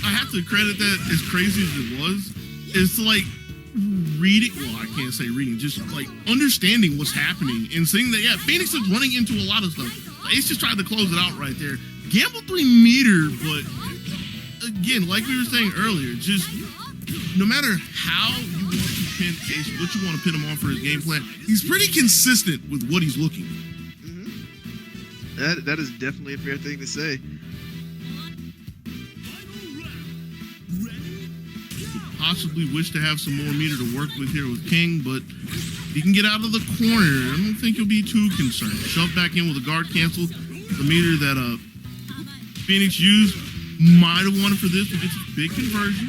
I have to credit that as crazy as it was, is to like reading. Well, I can't say reading, just like understanding what's happening and seeing that. Yeah, Phoenix is running into a lot of stuff. Ace just tried to close it out right there. Gamble 3 meter, but again, like we were saying earlier, just no matter how you want to pin Ace, what you want to pin him on for his game plan, he's pretty consistent with what he's looking for. That is definitely a fair thing to say. Possibly wish to have some more meter to work with here with King, but if he can get out of the corner, I don't think he'll be too concerned. Shove back in with a guard cancel. The meter that Phoenix used might have wanted for this, but it's a big conversion.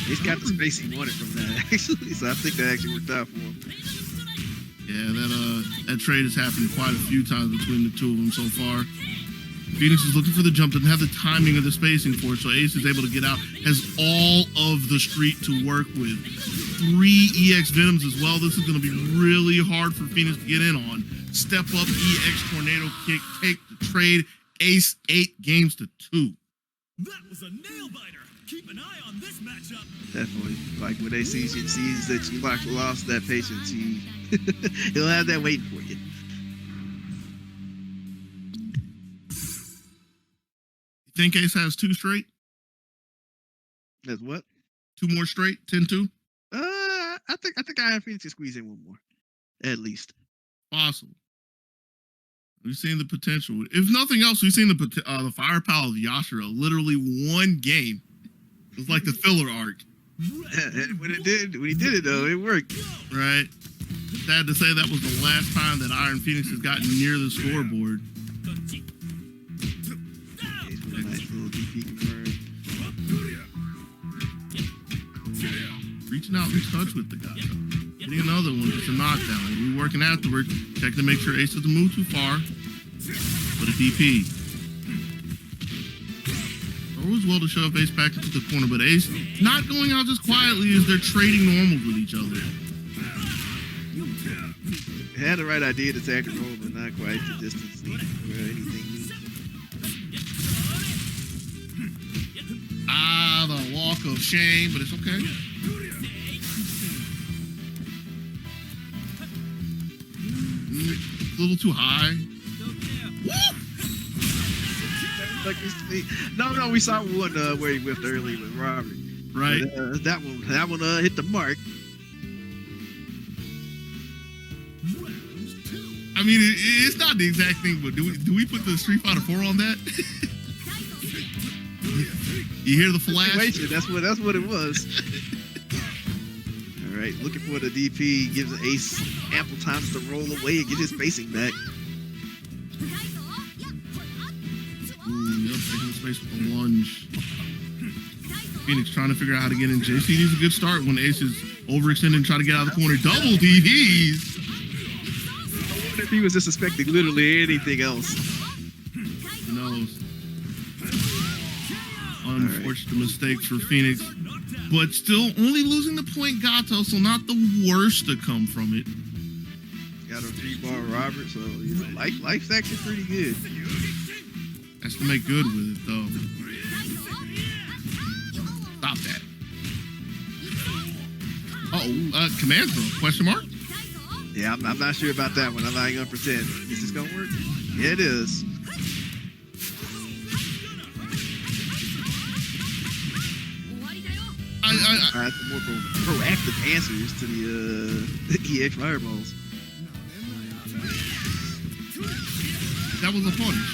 He's got the space he wanted from that, actually, so I think that actually worked out for him. Yeah, that trade has happened quite a few times between the two of them so far. Phoenix is looking for the jump, doesn't have the timing or the spacing for it, so Ace is able to get out, has all of the street to work with. 3 EX Venoms as well. This is going to be really hard for Phoenix to get in on. Step up, EX Tornado Kick, take the trade. Ace 8 games to 2. That was a nail biter. Keep an eye on this matchup. Definitely. Like when they sees that you lost that patience, he'll have that waiting for you. You think Ace has 2 straight? That's what? 2 more straight? 10-2? I think IronPhoenix can squeeze in one more, at least. Possible. We've seen the potential. If nothing else, we've seen the firepower of Yashiro. Literally 1 game. It's like the filler arc. And when he did it though, it worked. Right. Sad to say that was the last time that IronPhoenix has gotten near the scoreboard. Nice little DP confirmed. Reaching out in touch with the guy. Getting another one, just a knockdown. We're working afterward, checking to make sure Ace doesn't move too far. But a DP. Always well to shove Ace back into the corner, but Ace not going out just quietly as they're trading normals with each other. Had the right idea to attack and roll, but not quite the distance needed for anything new. The walk of shame, but it's okay. A little too high. Like no, we saw one where he whiffed early with Robert. Right. But, that one hit the mark. I mean, it's not the exact thing, but do we put the Street Fighter 4 on that? You hear the flash? That's what it was. All right, looking for the DP, gives Ace ample time to roll away and get his spacing back. Yep, taking the space with a lunge. Phoenix trying to figure out how to get in. JC needs a good start when Ace is overextending and trying to get out of the corner. Double DPs. I wonder if he was just suspecting literally anything else. Who knows? Unfortunate mistakes for Phoenix, but still only losing the point Gato, so not the worst to come from it. Got a 3-bar Robert, so life's actually pretty good. Has to make good with it though. Stop that. Command throw? Question mark? Yeah, I'm not sure about that one. I'm not gonna pretend. Is this gonna work? Yeah, it is. I some more proactive answers to the EX fireballs. That was a punish.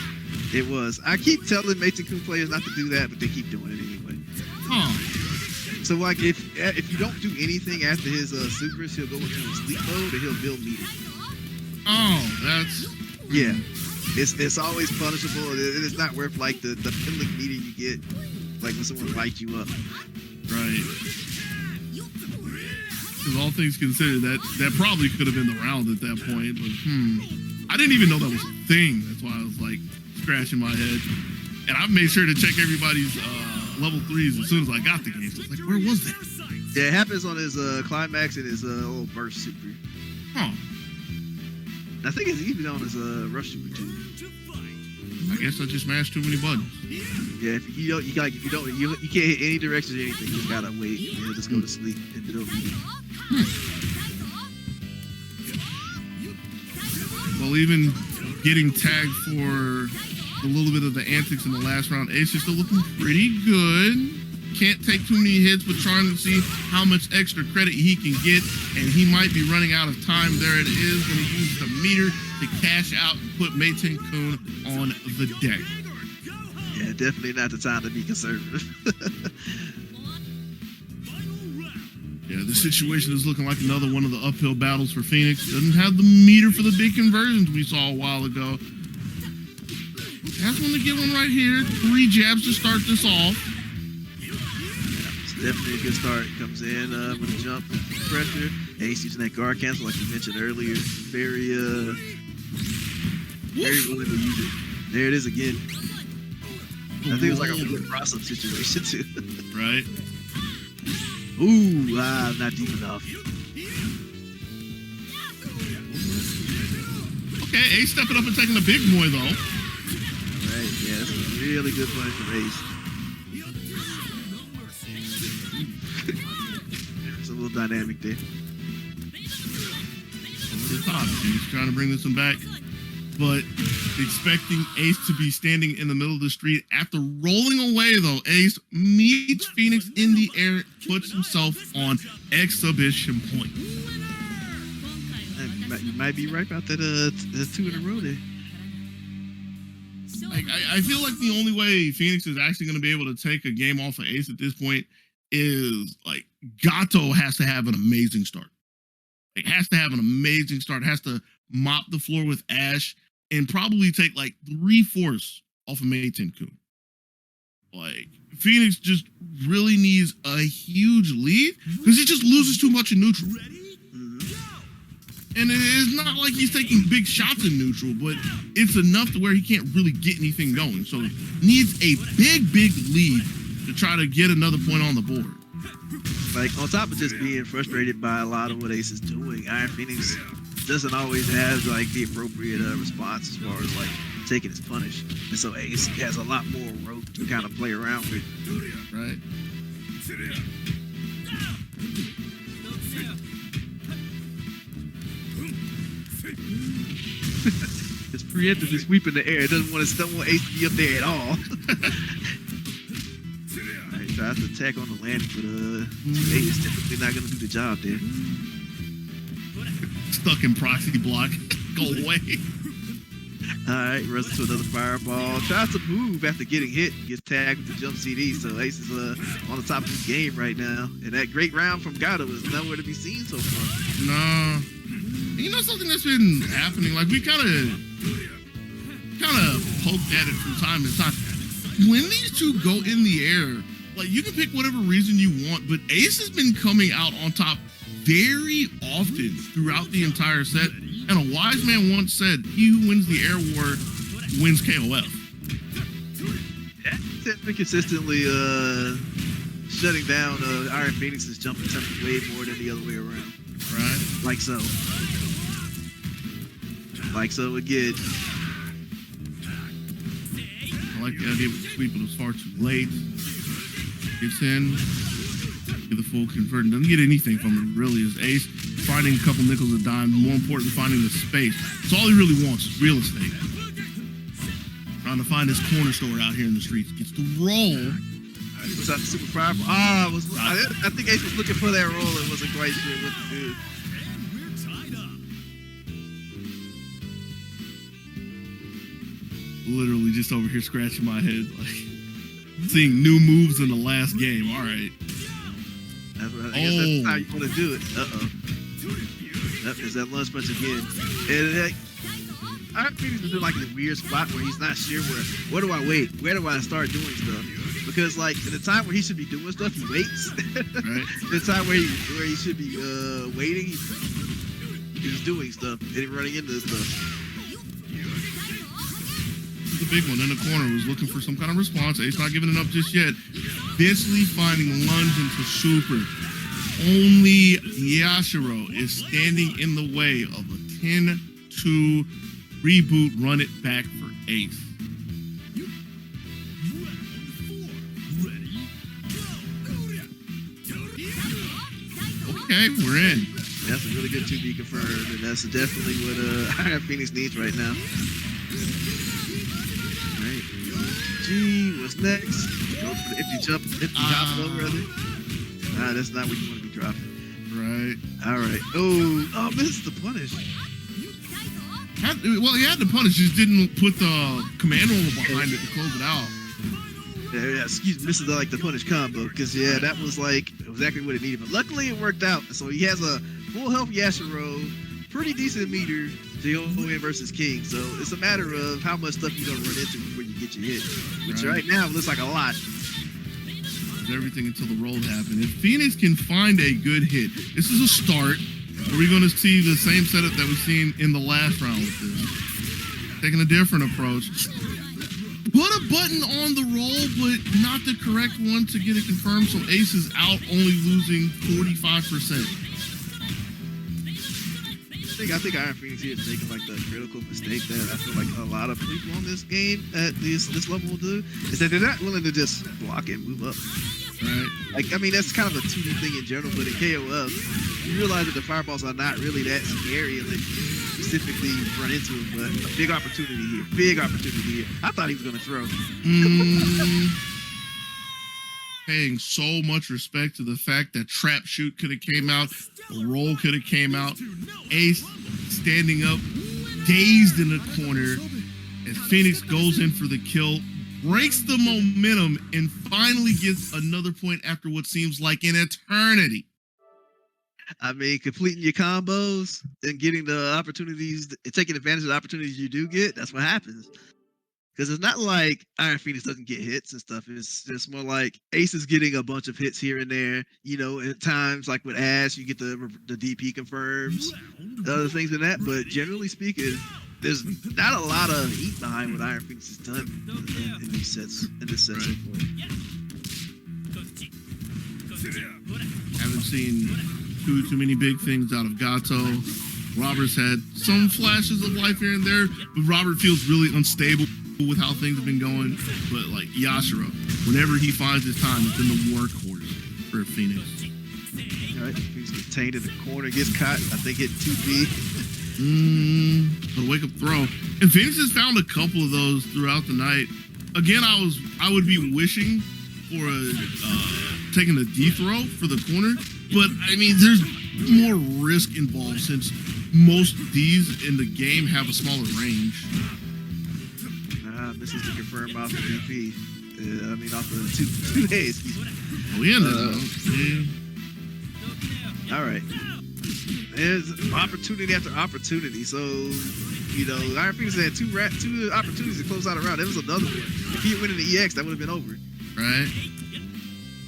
It was. I keep telling Meitei-kun players not to do that, but they keep doing it anyway. Huh. So like if you don't do anything after his supers, he'll go into his sleep mode and he'll build meter. Oh, that's yeah. It's always punishable. It's not worth like the piddling meter you get like when someone lights you up. Right. Because all things considered, that probably could have been the round at that point. But I didn't even know that was a thing. That's why I was like scratching my head. And I've made sure to check everybody's level 3s as soon as I got the game. So it's like, where was that? Yeah, it happens on his climax and his little burst super. Huh. I think it's even on his rush shooter too. I guess I just mashed too many buttons. Yeah, if you don't, you can't hit any directions or anything. You just gotta wait. You'll just go to sleep and it'll be. Well, even getting tagged for a little bit of the antics in the last round, Ace is still looking pretty good. Can't take too many hits, but trying to see how much extra credit he can get, and he might be running out of time. There it is, going to use the meter to cash out and put Mayten-kun on the deck. Yeah, definitely not the time to be conservative. Yeah, the situation is looking like another one of the uphill battles for Phoenix. Doesn't have the meter for the big conversions we saw a while ago. Has one to get one right here. 3 jabs to start this off. Definitely a good start. Comes in with a jump pressure. Ace using that guard cancel like you mentioned earlier. Very willing to use it. There it is again. I think it was like a good cross-up situation too. Right. Ooh, not deep enough. Okay, Ace stepping up and taking the big boy though. Alright, yeah, that's a really good punish from Ace. It's a little dynamic there. Over the top. He's trying to bring this one back, but expecting Ace to be standing in the middle of the street. After rolling away though, Ace meets Phoenix in the air, puts himself on exhibition point. You might be right about that 2 in a row there. Like, I feel like the only way Phoenix is actually going to be able to take a game off of Ace at this point is like Gato has to have an amazing start. It has to have an amazing start. Has to mop the floor with Ash and probably take like 3/4 off of Mayten-kun. Like Phoenix just really needs a huge lead because he just loses too much in neutral. And it is not like he's taking big shots in neutral, but it's enough to where he can't really get anything going. So needs a big lead to try to get another point on the board. Like, on top of just being frustrated by a lot of what Ace is doing, IronPhoenix doesn't always have, like, the appropriate response as far as, like, taking his punish. And so Ace has a lot more rope to kind of play around with. Right. It's preemptively sweeping the air. It doesn't want Ace to be up there at all. Alright, tries to attack on the landing, but Ace is typically not going to do the job there. Stuck in proxy block. Go away. Alright, runs into another fireball. Tries to move after getting hit. Gets tagged with the jump CD, so Ace is on the top of his game right now. And that great round from Gato is nowhere to be seen so far. No. You know something that's been happening? Like, we kind of poked at it from time to time. When these two go in the air, like, you can pick whatever reason you want, but Ace has been coming out on top very often throughout the entire set. And a wise man once said, he who wins the air war wins KOF. Yeah, he's been consistently shutting down IronPhoenix's jump attempts way more than the other way around. Right? Like so. Like so again. I like the idea of the sweep, but it was far too late. Gets in. Get the full conversion. Doesn't get anything from it, really. Is Ace finding a couple nickels a dime. More important, finding the space. So all he really wants is real estate. Trying to find his corner store out here in the streets. Gets the roll. Was that super powerful? I think Ace was looking for that roll and wasn't quite sure what to do. Literally just over here scratching my head, like seeing new moves in the last game. All right. I guess that's how you want to do it. There's that lunge punch again. And IronPhoenix is in like a weird spot where he's not sure where do I wait? Where do I start doing stuff? Because like at the time where he should be doing stuff, he waits. Right. The time where he should be waiting, he's doing stuff and running into stuff. The big one in the corner was looking for some kind of response. Ace not giving it up just yet. Viciously finding lunge into super. Only Yashiro is standing in the way of a 10 to Reboot run it back for Ace. Okay, we're in. That's a really good to be confirmed, and that's definitely what IronPhoenix needs right now. All right. G, what's next? Go for the empty hop low, rather. Nah, that's not what you want to be dropping. Right. All right. Oh, missed the punish. Well, he had to punish, just didn't put the command roll behind it to close it out. Yeah, excuse me, misses the punish combo, because yeah, that was like exactly what it needed. But luckily it worked out. So he has a full health Yashiro, pretty decent meter to go in versus King. So it's a matter of how much stuff you're gonna run into before you get your hit, which right now looks like a lot. Everything until the roll happened. If Phoenix can find a good hit, this is a start. Are we going to see the same setup that we've seen in the last round with this? Taking a different approach. Put a button on the roll, but not the correct one to get it confirmed. So Ace is out, only losing 45%. I think IronPhoenix here is making the critical mistake that I feel like a lot of people on this game at this level will do, is that they're not willing to just block and move up. Right. That's kind of a 2D thing in general, but in KOF, you realize that the fireballs are not really that scary unless you specifically run into them, but a big opportunity here. I thought he was going to throw. Paying so much respect to the fact that trap shoot could have came out, the roll could have came out, Ace standing up, dazed in the corner, as Phoenix goes in for the kill, breaks the momentum, and finally gets another point after what seems like an eternity. Completing your combos and getting the opportunities, taking advantage of the opportunities you do get, that's what happens. Because it's not like IronPhoenix doesn't get hits and stuff. It's just more like Ace is getting a bunch of hits here and there. At times, like with Ash, you get the DP confirms, other things than that. But generally speaking, there's not a lot of heat behind what IronPhoenix has done in these sets, so far. Haven't seen too many big things out of Gato. Robert's had some flashes of life here and there, but Robert feels really unstable with how things have been going. But like Yashiro, whenever he finds his time, it's in the workhorse for Phoenix. All right, he's contained in the corner, gets caught. I think hit 2B. But a wake up throw. And Phoenix has found a couple of those throughout the night. Again, I would be wishing for taking a D throw for the corner, but there's more risk involved since most Ds in the game have a smaller range. This is to confirm off the DP. Off the two days. Excuse me. Oh, he ended up. All right. There's opportunity after opportunity. So, IronPhoenix had two opportunities to close out a round. There was another one. If he had winning the EX, that would have been over. Right.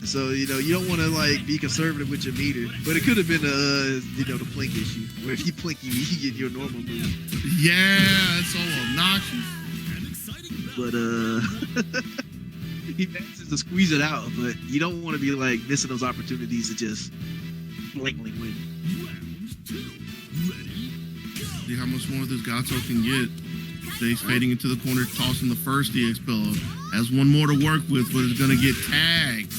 So, you don't want to be conservative with your meter, but it could have been the plink issue, where if you plink, you get your normal move. Yeah, it's so obnoxious. But he manages to squeeze it out, but you don't want to be missing those opportunities to just blankly win. See how much more this Gato can get. Stays fading into the corner, tossing the first EX pillow. Has one more to work with, but is going to get tagged.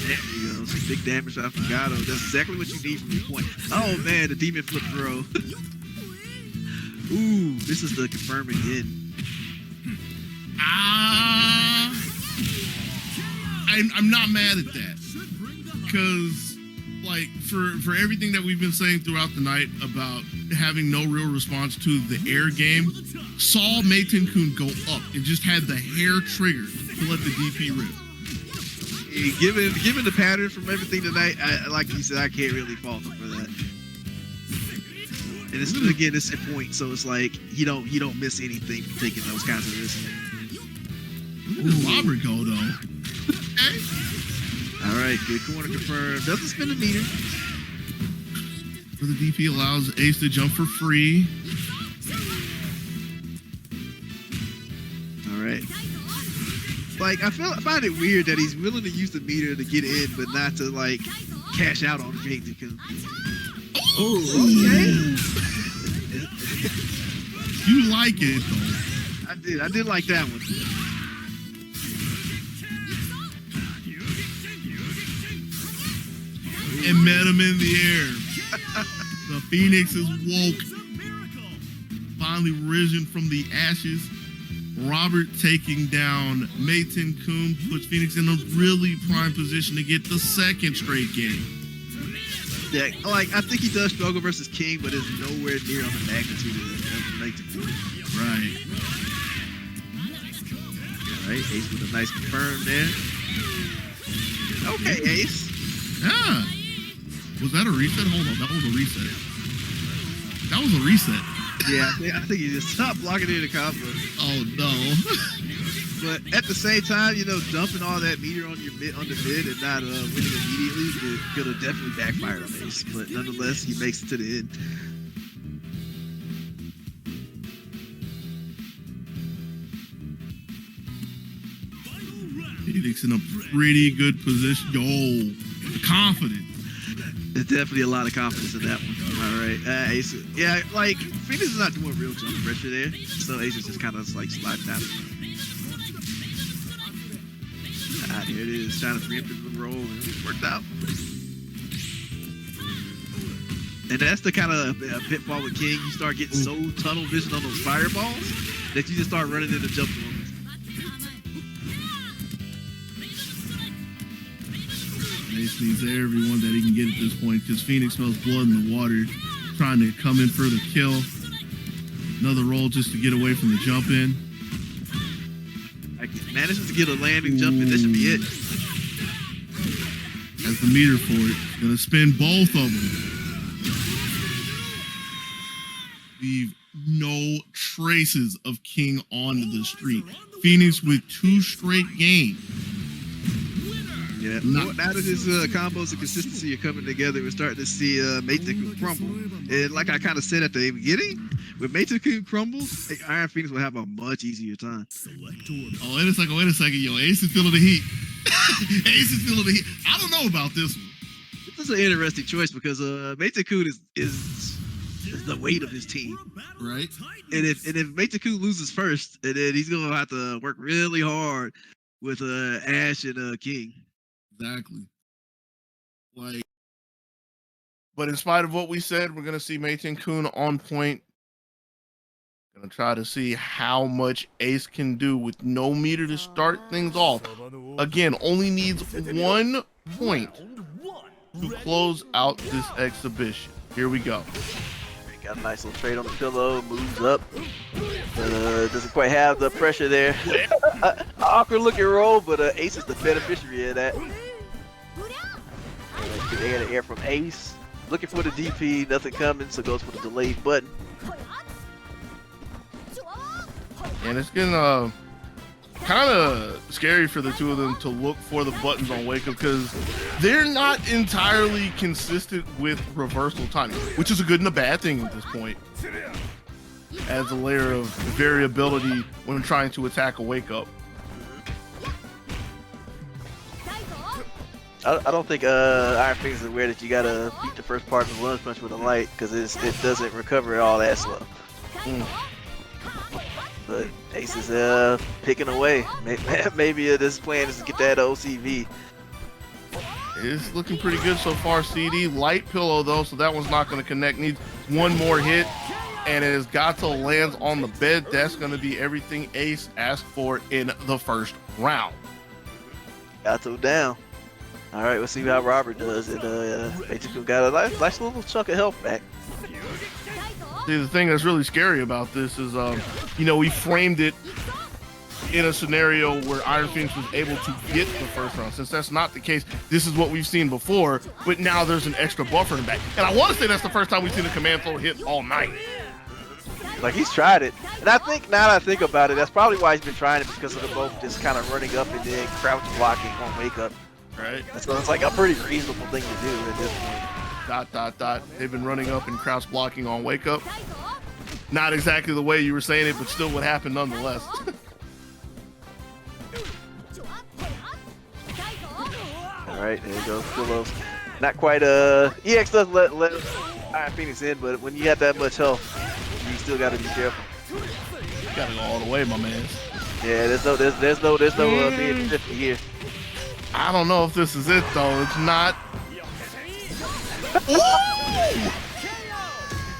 There you go. Some big damage off of Gato. That's exactly what you need from your point. Oh man, the demon flip throw. Ooh, this is the confirm again. I'm not mad at that, because for everything that we've been saying throughout the night about having no real response to the air game, saw Mayton-kun go up and just had the hair trigger to let the DP rip. Given the pattern from everything tonight, like you said, I can't really fault him for that. And it's again, it's a point, so it's you don't miss anything from taking those kinds of risks. Look at Robert go though. Okay. All right, good corner confirmed. Doesn't spin the meter. For the DP allows Ace to jump for free. All right. I find it weird that he's willing to use the meter to get in, but not to cash out on Mayton-kun. Oh, okay. you like it, though. I did like that one. And met him in the air. The Phoenix is woke. Finally risen from the ashes. Robert taking down Mayton Kun puts Phoenix in a really prime position to get the second straight game. Yeah, like I think he does struggle versus King, but is nowhere near on the magnitude of Mayton Kun. Right. All right, Ace with a nice confirm there. Okay, Ace. Yeah. Was that a reset? Hold on, that was a reset. That was a reset. Yeah, I think he just stopped blocking in the combo. Oh no. But at the same time, you know, dumping all that meter on your on the mid and not winning immediately could have definitely backfired on Ace. But nonetheless, he makes it to the end. Phoenix in a pretty good position. Yo, confident. There's definitely a lot of confidence in that one. All right, Ace. Yeah, like Phoenix is not doing real jump pressure there, so Ace is just kind of like sliding down. Here it is, trying to preempt the roll, and it worked out. And that's the kind of pitfall with King. You start getting so tunnel vision on those fireballs that you just start running into jump moments. Ace needs everyone that he can get at this point because Phoenix smells blood in the water, trying to come in for the kill. Another roll just to get away from the jump in. Like he manages to get a landing jump in, this should be it. As the meter for it, gonna spin both of them. Leave no traces of King on the street. Phoenix with 2 straight games. Yeah, now that his combos and consistency are coming together, we're starting to see Mayton Kun crumble. And like I kind of said at the beginning, when Mayton Kun crumbles, IronPhoenix will have a much easier time. Oh, wait a second. Yo, Ace is feeling the heat. Ace is feeling the heat. I don't know about this one. This is an interesting choice because Mayton Kun is the weight of his team. Right. And if Mayton Kun loses first, and then he's going to have to work really hard with Ash and King. Exactly. Like, but in spite of what we said, we're gonna see Mayton Kun on point. Gonna try to see how much Ace can do with no meter to start things off. Again, only needs 1 point to close out this exhibition. Here we go. Got a nice little trade on the pillow, moves up, but doesn't quite have the pressure there. Awkward looking roll, but Ace is the beneficiary of that. They had an air from Ace. Looking for the DP, nothing coming, so goes for the delayed button. And it's getting kind of scary for the two of them to look for the buttons on Wake Up because they're not entirely consistent with reversal timing, which is a good and a bad thing at this point. Adds a layer of variability when trying to attack a Wake Up. I don't think IronPhoenix is aware that you gotta beat the first part of the lunge punch with a light because it doesn't recover all that slow. But Ace is picking away. Maybe this plan is to get that OCV. It's looking pretty good so far, CD. Light pillow though, so that one's not going to connect. Needs 1 more hit. And as Gato lands on the bed, that's going to be everything Ace asked for in the first round. Gato down. All right, we'll see how Robert does. And Mayton Kun got a nice little chunk of health back. See, the thing that's really scary about this is, you know, we framed it in a scenario where IronPhoenix was able to get the first round. Since that's not the case, this is what we've seen before, but now there's an extra buffer in the back. And I want to say that's the first time we've seen a command flow hit all night. Like, he's tried it. And I think, now that I think about it, that's probably why he's been trying it, because of the both just kind of running up and then crouch blocking on Wake Up. Right. So it's like a pretty reasonable thing to do at this point. ... They've been running up and crouch blocking on Wake Up. Not exactly the way you were saying it, but still what happened nonetheless. All right, there you go. Pillows. Not quite EX does let IronPhoenix in, but when you have that much health, you still got to be careful. gotta go all the way, my man. Yeah, there's no being 50 here. I don't know if this is it though. It's not.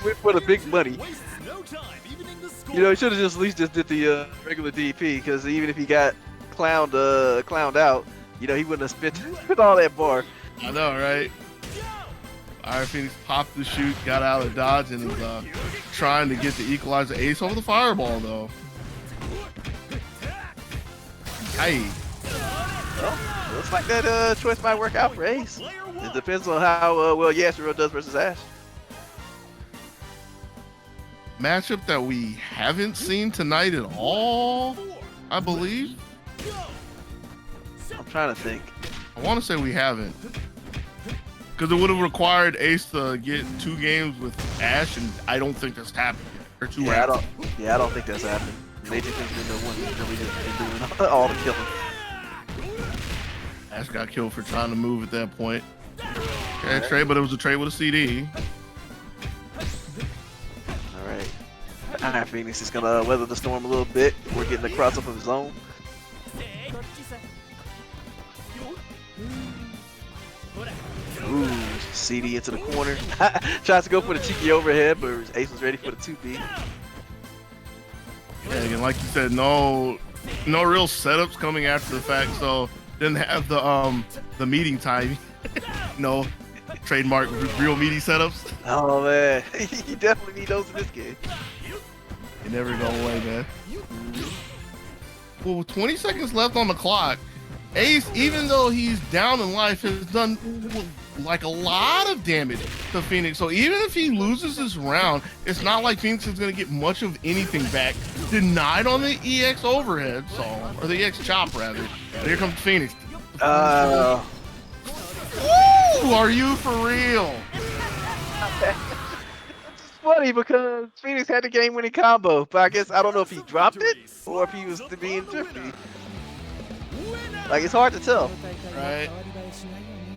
Went for the big money. You know, he should have just at least just did the regular DP, because even if he got clowned out, you know, he wouldn't have spent all that bar. I know, right? IronPhoenix popped the shoot, got out of dodge, and is trying to get the equalizer ace over the fireball though. Hey. Well, looks like that choice might work out for Ace. It depends on how well Yashiro does versus Ash. Matchup that we haven't seen tonight at all, I believe. I'm trying to think. I want to say we haven't. Because it would have required Ace to get 2 games with Ash, and I don't think that's happened yet. Or 2 rounds. I don't think that's happening. They just been the one that really been doing all the killing. Ash got killed for trying to move at that point. Okay, trade, but it was a trade with a CD. Alright. IronPhoenix is gonna weather the storm a little bit. We're getting the cross up of his zone. Ooh, CD into the corner. Tries to go for the cheeky overhead, but Ace was ready for the 2B. Yeah, and like you said, no real setups coming after the fact, so didn't have the meeting time. No trademark real meaty setups. Oh man, you definitely need those in this game. They never go away, man. Well, with 20 seconds left on the clock, Ace, even though he's down in life, has done like a lot of damage to Phoenix. So even if he loses this round, it's not like Phoenix is going to get much of anything back. Denied on the EX overhead, or the EX chop rather. But here comes Phoenix. Ooh, are you for real? It's funny because Phoenix had the game-winning combo, but I guess I don't know if he dropped it or if he was being thrifty. Like, it's hard to tell. Right.